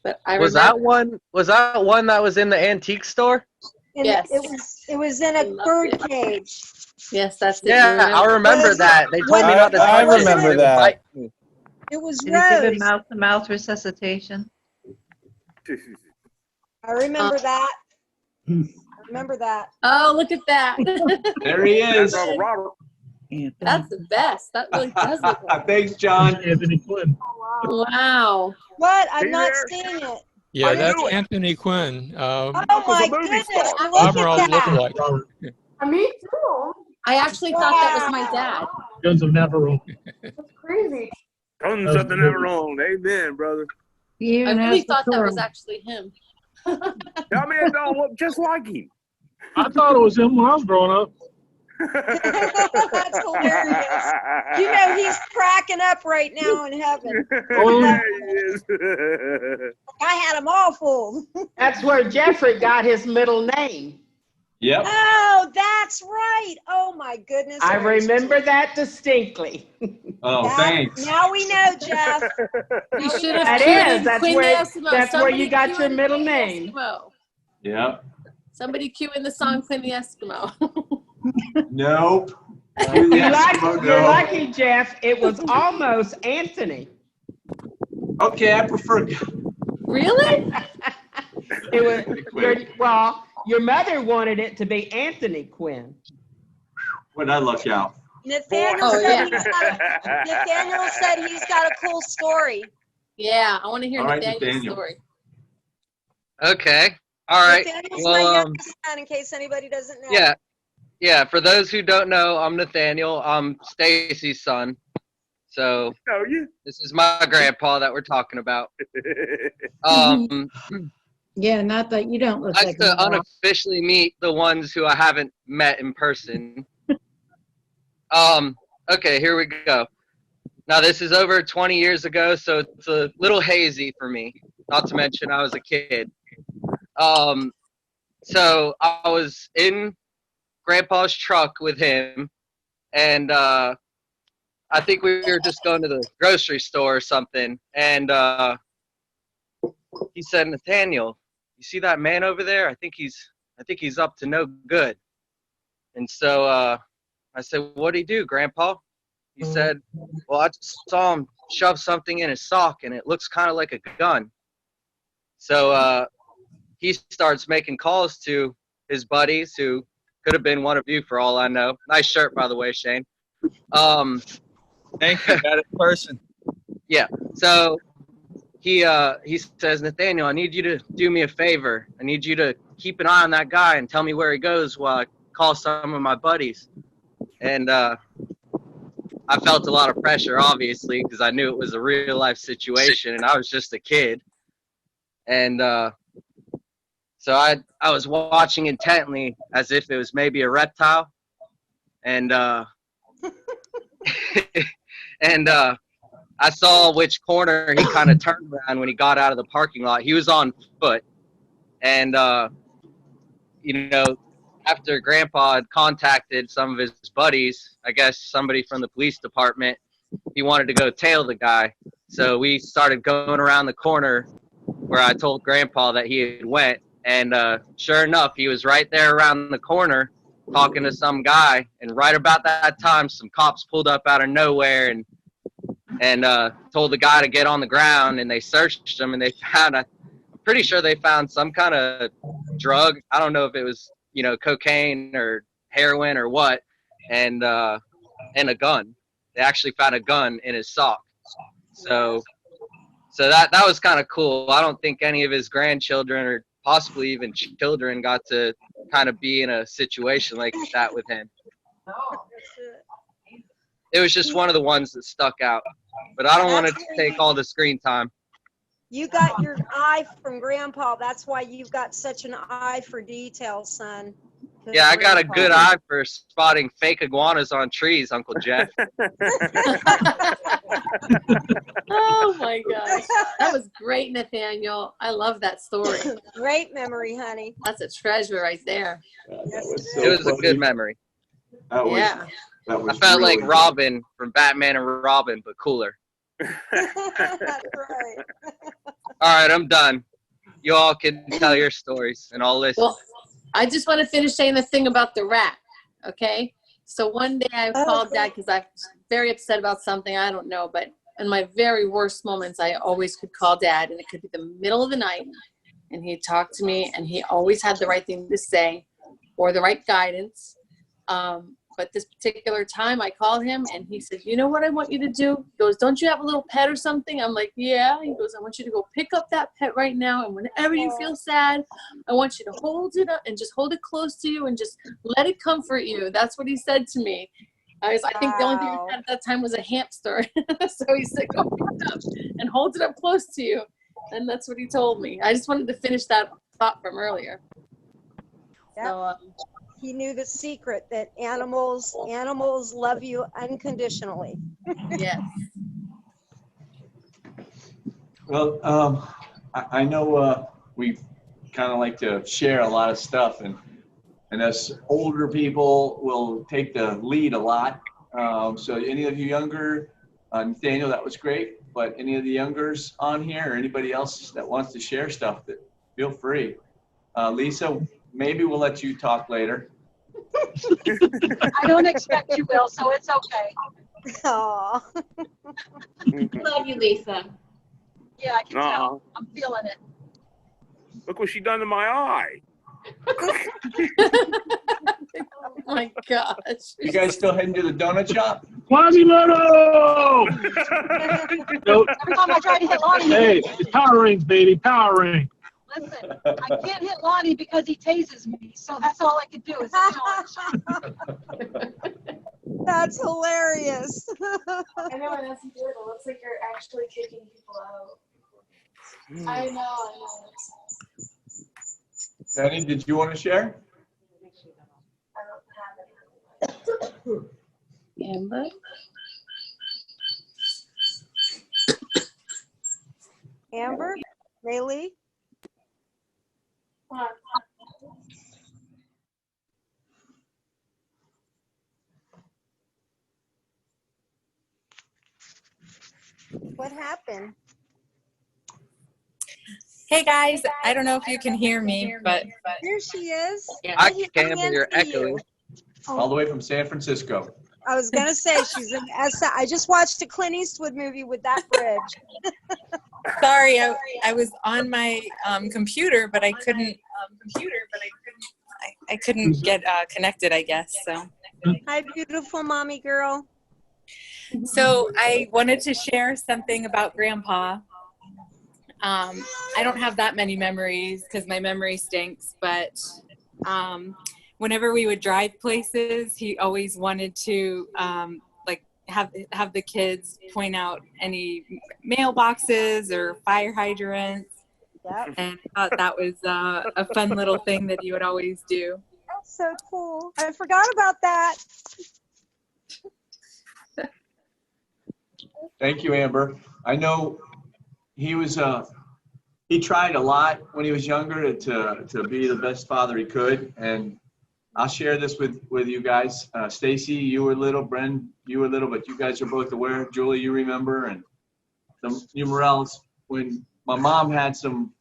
But I Was that one that was in the antique store? And Yes. It was in a bird cage. Yes, that's it. Yeah, I remember that. They told me not to I touch it. remember It would that. bite me. It was Did he give Rose. him mouth-to-mouth resuscitation? I remember that. I remember that. Oh, look at that. There he is. That's Uncle Robert. That's the best. That really does look like Thanks, John. Anthony Quinn. Wow. What? I'm See not there? seeing it. Yeah, I that's knew it. Anthony Quinn. Oh my movie goodness! star. Look Emerald at that. lookalike. Me too. I actually thought that was my dad. Guns of Navarone. That's crazy. Tons of the never on. Amen, brother. I really thought that was actually him. Tell me it don't look just like him. I thought it was him when I was growing up. That's hilarious. He's cracking up right now in heaven. Oh, yeah. There he is. I had him all fooled. That's where Jeffrey got his middle name. Yep. Oh, that's right. Oh my goodness. I remember that distinctly. Oh, thanks. Now we know, Jeff. You should have That tuned is. in That's Quinn where Eskimo. that's where you Somebody got your tuned middle in name. Eskimo. Yep. Somebody cue in the song Quinn the Eskimo. Nope. You're lucky, Jeff. It was almost Anthony. Okay, I prefer. Really? It was your mother wanted it to be Anthony Quinn. What did I luck out? Nathaniel said he's got a cool story. Yeah, I want to hear All right, Nathaniel's Nathaniel. story. Okay. All right. Nathaniel's my Well, youngest son, in case anybody doesn't know. yeah. Yeah, for those who don't know, I'm Nathaniel. I'm Stacy's son. So this is my grandpa that we're talking about. Yeah, not that you don't look I like like to a mom. unofficially meet the ones who I haven't met in person. Okay, here we go. Now this is over 20 years ago, so it's a little hazy for me. Not to mention I was a kid. So I was in Grandpa's truck with him, and I think we were just going to the grocery store or something, and he said, "Nathaniel, you see that man over there? I think he's up to no good." And so I said, "What'd he do, Grandpa?" He said, "Well, I just saw him shove something in his sock, and it looks kind of like a gun." So he starts making calls to his buddies, who could have been one of you for all I know. Nice shirt, by the way, Shane. Thank you. Got it in person. Yeah. So he says, "Nathaniel, I need you to do me a favor. I need you to keep an eye on that guy and tell me where he goes while I call some of my buddies." And I felt a lot of pressure, obviously, because I knew it was a real life situation, and I was just a kid. And so I was watching intently as if it was maybe a reptile, and and I saw which corner he kind of turned around when he got out of the parking lot. He was on foot, and you know, after Grandpa had contacted some of his buddies, I guess somebody from the police department, he wanted to go tail the guy. So we started going around the corner where I told Grandpa that he had went, and sure enough, he was right there around the corner talking to some guy. And right about that time, some cops pulled up out of nowhere and told the guy to get on the ground, and they searched him, and they found, I'm pretty sure they found some kind of drug. I don't know if it was, cocaine or heroin or what, and a gun. They actually found a gun in his sock. So that was kind of cool. I don't think any of his grandchildren or possibly even children got to kind of be in a situation like that with him. It was just one of the ones that stuck out. But I don't want to take all the screen time. You got your eye from Grandpa. That's why you've got such an eye for detail, son. Yeah, I got a good eye for spotting fake iguanas on trees, Uncle Jeff. Oh my gosh. That was great, Nathaniel. I love that story. Great memory, honey. That's a treasure right there. It was a good memory. Yeah. I felt like Robin from Batman and Robin, but cooler. That's right. All right, I'm done. You all can tell your stories, and I'll listen. Well, I just want to finish saying the thing about the rat, okay? So one day I called Dad because I'm very upset about something, I don't know, but in my very worst moments, I always could call Dad, and it could be the middle of the night, and he'd talk to me, and he always had the right thing to say or the right guidance. But this particular time I called him and he said, "You know what I want you to do?" He goes, "Don't you have a little pet or something?" I'm like, "Yeah." He goes, "I want you to go pick up that pet right now. And whenever you feel sad, I want you to hold it up and just hold it close to you and just let it comfort you." That's what he said to me. I think the only thing we had at that time was a hamster. So he said, "Go pick it up and hold it up close to you." And that's what he told me. I just wanted to finish that thought from earlier. Yep. So, he knew the secret that animals love you unconditionally. Yes. Well, I know we kind of like to share a lot of stuff, and us older people will take the lead a lot. So any of you younger, Nathaniel, that was great. But any of the youngers on here, or anybody else that wants to share stuff, that feel free. Lisa, maybe we'll let you talk later. I don't expect you will, so it's okay. Aw. Love you, Lisa. Yeah, I can tell. I'm feeling it. Look what she done to my eye. Oh my gosh. You guys still heading to the donut shop? Quasimodo! Every time I try to hit Lonnie, Hey, power rings, baby, power ring. listen, I can't hit Lonnie because he tases me, so that's all I can do is That's hilarious. I know, and as you do it, it looks like you're actually kicking people out. I know. Danny, did you want to share? Amber? Amber? Really? What happened? Hey guys, I don't know if you can hear me, but Here she is. I He can, but you're can't see you. echoing. All the way from San Francisco. I was gonna say she's in SA. I just watched a Clint Eastwood movie with that bridge. sorry, I was on my computer, but I couldn't. I couldn't get connected, I guess. So. Hi, beautiful mommy girl. So I wanted to share something about Grandpa. I don't have that many memories because my memory stinks, but whenever we would drive places, he always wanted to like have the kids point out any mailboxes or fire hydrants. Yep. And I thought that was a fun little thing that he would always do. That's so cool. I forgot about that. Thank you, Amber. I know he was he tried a lot when he was younger to be the best father he could, and I'll share this with you guys. Stacy, you were little. Bren, you were little, but you guys are both aware. Julie, you remember, and you Morels, when my mom had some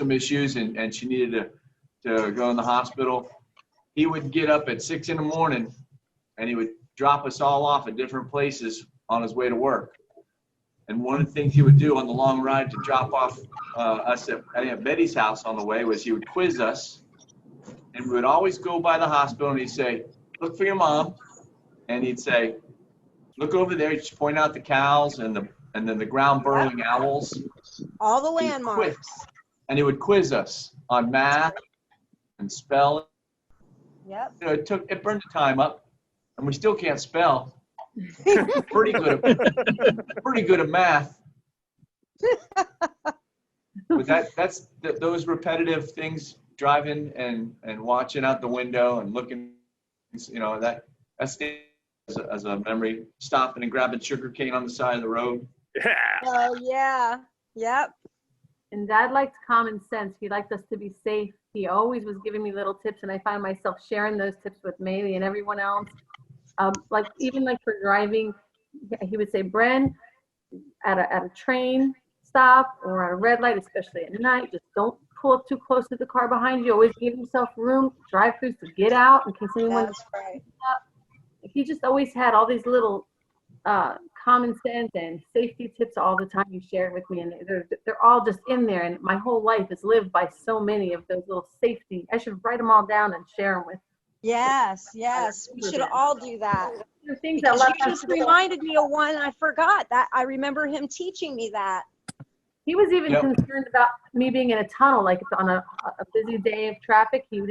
issues and she needed to go in the hospital, he would get up at 6 a.m. and he would drop us all off at different places on his way to work. And one of the things he would do on the long ride to drop off us at Betty's house on the way was he would quiz us. And we would always go by the hospital and he'd say, look for your mom. And he'd say, look over there. He'd just point out the cows and then the ground burrowing owls. All the landmarks. And he would quiz us on math and spelling. Yep. You know, it burned the time up, and we still can't spell. pretty good at math. But that's those repetitive things, driving and watching out the window and looking, you know, that's as a memory. Stopping and grabbing sugar cane on the side of the road. Yeah. Oh yeah. Yep. And Dad liked common sense. He liked us to be safe. He always was giving me little tips, and I find myself sharing those tips with Maylee and everyone else. Like even like for driving, he would say, Bren, at a train stop or at a red light, especially at night, just don't pull up too close to the car behind you. Always give yourself room, drive-throughs to get out in case anyone. That's right. He just always had all these little common sense and safety tips all the time he shared with me, and they're all just in there. And my whole life is lived by so many of those little safety. I should write them all down and share them with. Yes, yes. We should all do that. Things Because that you just reminded me of one I forgot. That I remember him teaching me that. He was even concerned about me being in a tunnel, like on a busy day of traffic. He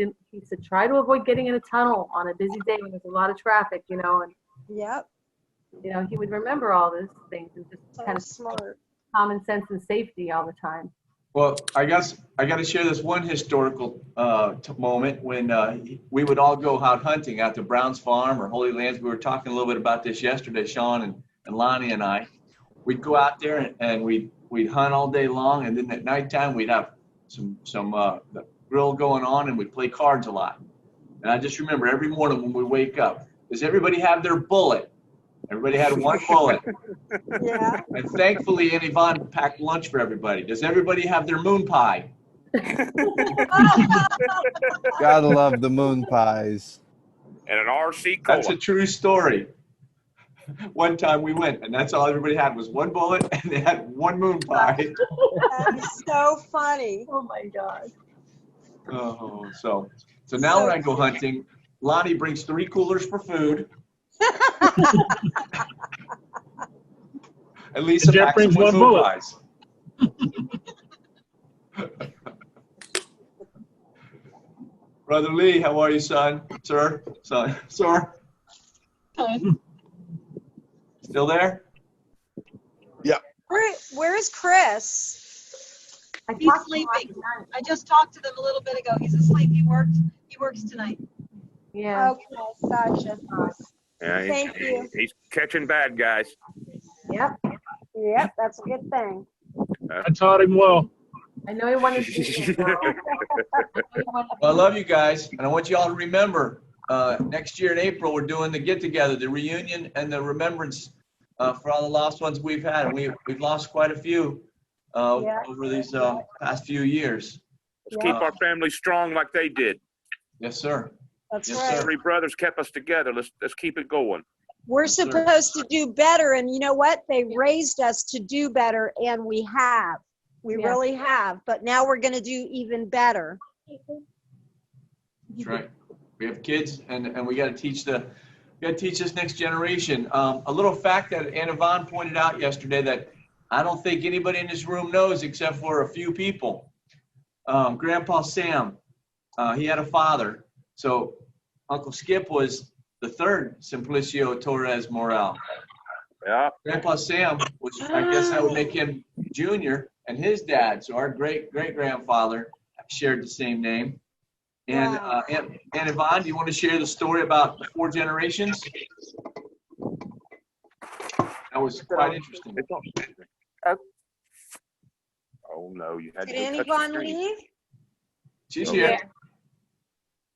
said, try to avoid getting in a tunnel on a busy day when there's a lot of traffic, you know. And yep. You know, he would remember all those things and just kind of smart, common sense and safety all the time. Well, I guess I got to share this one historical moment when we would all go out hunting out to Brown's Farm or Holy Lands. We were talking a little bit about this yesterday, Sean and Lonnie and I. We'd go out there and we'd hunt all day long, and then at nighttime we'd have some the grill going on, and we'd play cards a lot. And I just remember every morning when we wake up, does everybody have their bullet? Everybody had one bullet. Yeah. And thankfully, Aunt Yvonne packed lunch for everybody. Does everybody have their moon pie? Gotta love the moon pies. And an RC That's cola. a true story. One time we went, and that's all everybody had was one bullet, and they had one moon pie. That is so funny. Oh my God. Oh, so now when I go hunting, Lonnie brings 3 coolers for food. At least And Jeff brings one bullet. Pies. Brother Lee, how are you, son? Sir? Sir? Still there? Yeah. Where's Chris? He's sleeping. I just talked to them a little bit ago. He's asleep. He works tonight. Yeah. Okay, gotcha. Yeah, Thank you. He's catching bad guys. Yep. Yep, that's a good thing. I taught him well. I know he wanted to. Well, I love you guys, and I want you all to remember, next year in April, we're doing the get-together, the reunion and the remembrance for all the lost ones we've had, and we've lost quite a few over these past few years. Let's keep our family strong like they did. Yes, sir. That's Yes, right. sir. 3 brothers kept us together. Let's keep it going. We're supposed to do better, and you know what? They raised us to do better, and we have. We really have. But now we're going to do even better. That's right. We have kids, and we got to teach this next generation. A little fact that Anna Vaughn pointed out yesterday that I don't think anybody in this room knows except for a few people. Grandpa Sam, he had a father. So Uncle Skip was the 3rd Simplicio Torres Morel. Yeah. Grandpa Sam, which I guess that would make him Junior, and his dad, so our great-great-grandfather, shared the same name. And Aunt Yvonne, do you want to share the story about the 4 generations? That was quite interesting. Oh no, you had Did to Aunt touch the Yvonne screen. leave? She's here.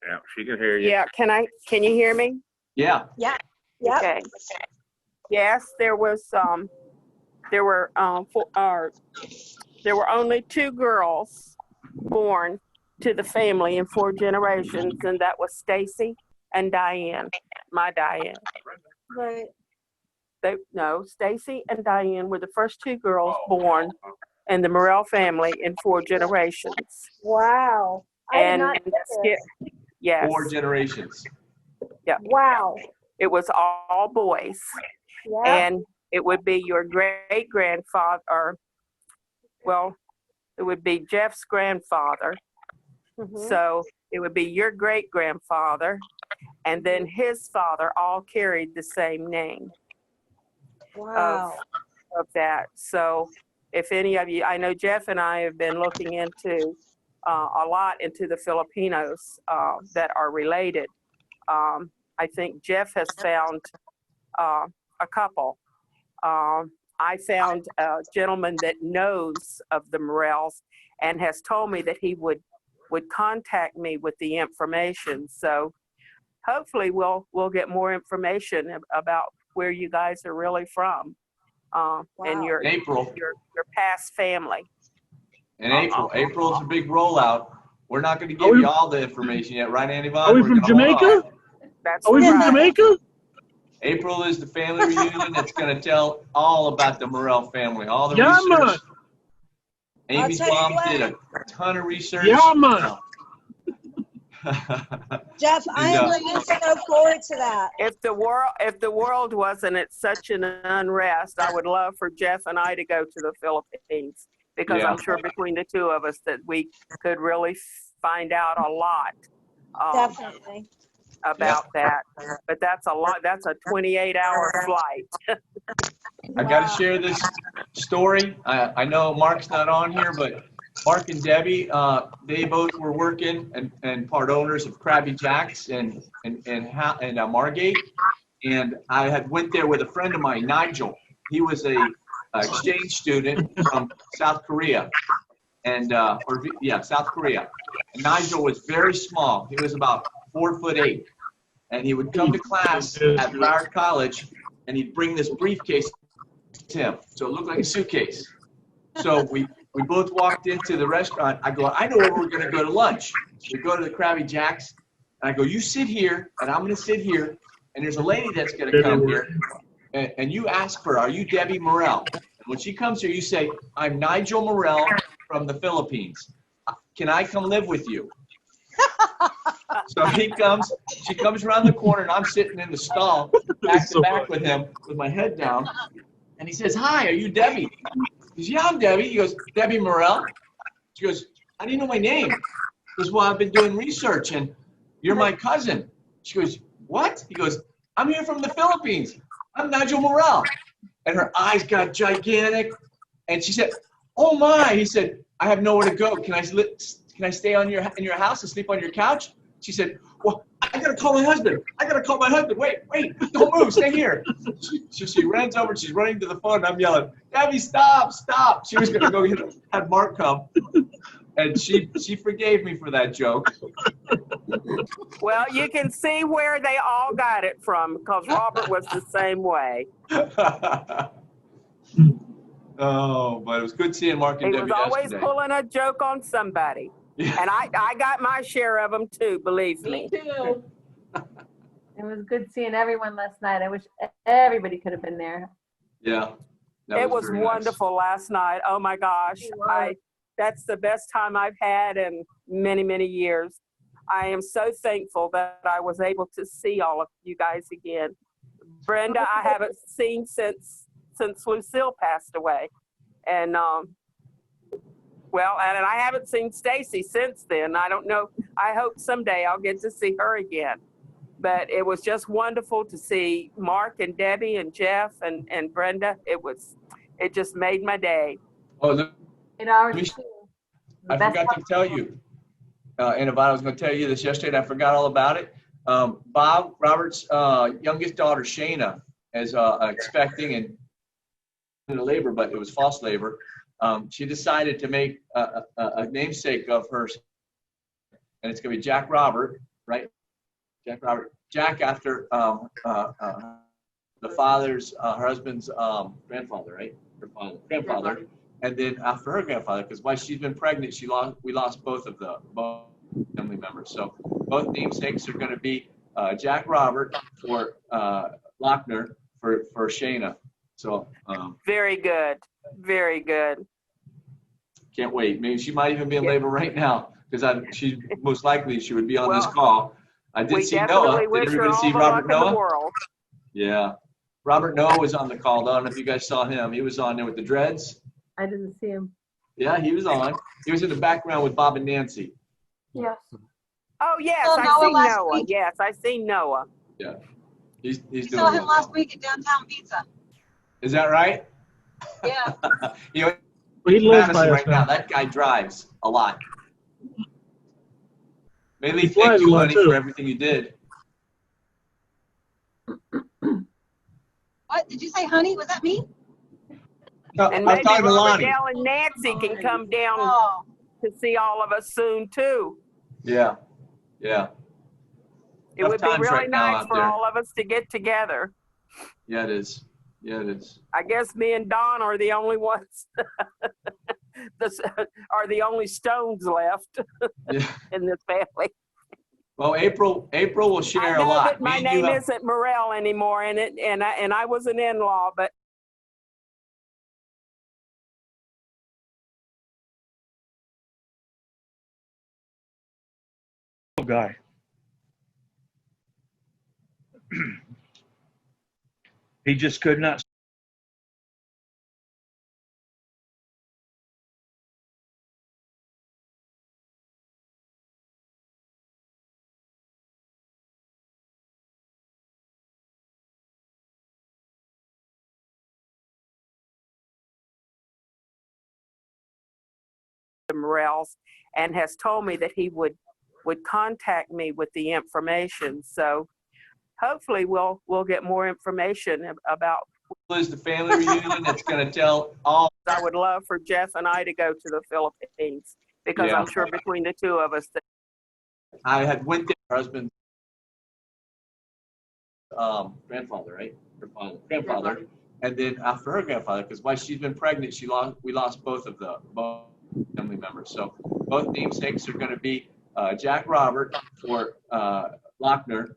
Yeah, she can hear you. Yeah, can you hear me? Yeah. Yeah. Yep. Okay. Yes, there were only 2 girls born to the family in 4 generations, and that was Stacy and Diane, my Diane. Right. Stacy and Diane were the first 2 girls born in the Morel family in 4 generations. Wow. I did not know Skip, this. yes. 4 generations. Yeah. Wow. It was all boys. Yeah. And it would be your great-grandfather, or, well, it would be Jeff's grandfather. Mhm. So it would be your great-grandfather, and then his father all carried the same name Wow. of that. So if any of you, I know Jeff and I have been looking into a lot into the Filipinos that are related. I think Jeff has found a couple. I found a gentleman that knows of the Morels and has told me that he would contact me with the information. So hopefully we'll get more information about where you guys are really from, and your past family. In April's a big rollout. We're not going to give you all the information yet, right, Andy Vaughn? Are we We're from gonna hold Jamaica? off. That's Are we from Jamaica? April is the family reunion that's going to tell all about the Morel family, all the Yeah, research. man. Amy's I'll tell you mom did what. a ton of research. Yeah, man. Jeff, I am looking so forward to that. If the world wasn't at such an unrest, I would love for Jeff and I to go to the Philippines, because Yeah. I'm sure between the 2 of us that we could really find out a lot Definitely. about that. But that's a lot. That's a 28-hour flight. I got to share this story. I know Mark's not on here, but Mark and Debbie, they both were working and part owners of Krabby Jack's in Margate. And I had went there with a friend of mine, Nigel. He was a exchange student from South Korea. South Korea. And Nigel was very small. He was about 4'8". And he would come to class at Broward College, and he'd bring this briefcase to him. So it looked like a suitcase. So we both walked into the restaurant. I go, I know where we're going to go to lunch. So we go to the Krabby Jacks. And I go, you sit here, and I'm going to sit here. And there's a lady that's going to come here. And you ask her, are you Debbie Morel? And when she comes here, you say, I'm Nigel Morel from the Philippines. Can I come live with you? So she comes around the corner, and I'm sitting in the stall, back to back with him, with my head down. And he says, hi, are you Debbie? He goes, yeah, I'm Debbie. He goes, Debbie Morel? She goes, how do you know my name? He goes, well, I've been doing research, and you're my cousin. She goes, what? He goes, I'm here from the Philippines. I'm Nigel Morel. And her eyes got gigantic. And she said, oh, my. He said, I have nowhere to go. Can I stay in your house and sleep on your couch? She said, well, I got to call my husband. I got to call my husband. Wait, don't move. Stay here. She runs over. She's running to the phone. And I'm yelling, Debbie, stop. She was going to go have Mark come. And she forgave me for that joke. Well, you can see where they all got it from because Robert was the same way. Oh, but it was good seeing Mark and He Debbie was always yesterday. pulling a joke on somebody. Yeah. And I got my share of them too, believe me. Me too. It was good seeing everyone last night. I wish everybody could have been there. Yeah. It was very nice. wonderful last night. Oh my gosh. That's the best time I've had in many, many years. I am so thankful that I was able to see all of you guys again. Brenda, I haven't seen since Lucille passed away. And and I haven't seen Stacy since then. I don't know. I hope someday I'll get to see her again. But it was just wonderful to see Mark and Debbie and Jeff and Brenda. It just made my day. Oh, I Best forgot to tell you. And I was going to tell you this yesterday, and I forgot all about it. Bob, Robert's youngest daughter, Shayna, is expecting and in labor, but it was false labor. She decided to make a namesake of her, and it's going to be Jack Robert, right? Jack Robert. Jack after the father's, her husband's grandfather, right? Her grandfather. And then after her grandfather, because while she's been pregnant, we lost both family members. So both namesakes are going to be Jack Robert for Lochner for Shayna. So very good, very good. Can't wait. Maybe she might even be in labor right now because she most likely she would be on this call. I did see Noah. Did everybody see Robert Noah? Yeah, Robert Noah was on the call. I don't know if you guys saw him. He was on there with the dreads. I didn't see him. Yeah, he was on. He was in the background with Bob and Nancy. Yes. Oh yes, saw I Noah see last Noah. week. Yes, I see Noah. Yeah, he's We doing saw him well. last week at Downtown Pizza. Is that right? Yeah. You know, He lives by Madison us right now. now. That guy drives a lot. Maybe He thank flies you, a lot, honey, too. for everything you did. What? Did you say honey? Was that me? No, And I was maybe talking to Robert, Lonnie. Dale, and Nancy can come down Oh. to see all of us soon too. Yeah. It Tough would be times really right now nice out for there. all of us to get together. Yeah, it is. I guess me and Don are the only ones, are the only stones left Yeah. in this family. Well, April will share I know a lot. that my Me and you name have- isn't Morel anymore, and I was an in-law, but guy. He just could not. the Morels, and has told me that he would contact me with the information. So hopefully we'll get more information about. Is the family reunion that's going to tell all. I would love for Jeff and I to go to the Philippines because Yeah. I'm sure between the two of us. I had went there, her husband's grandfather, right? Grandfather. and then after her grandfather, because while she's been pregnant, we lost both family members. So both namesakes are going to be Jack Robert for Lochner.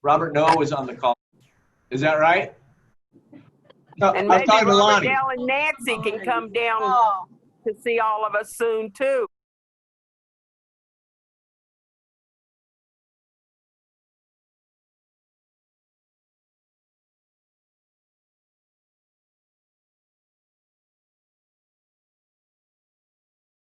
Robert Noah was on the call. Is that right? No, And I'm maybe talking to Robert Lonnie. Dell and Nancy can come down to see all of us soon too.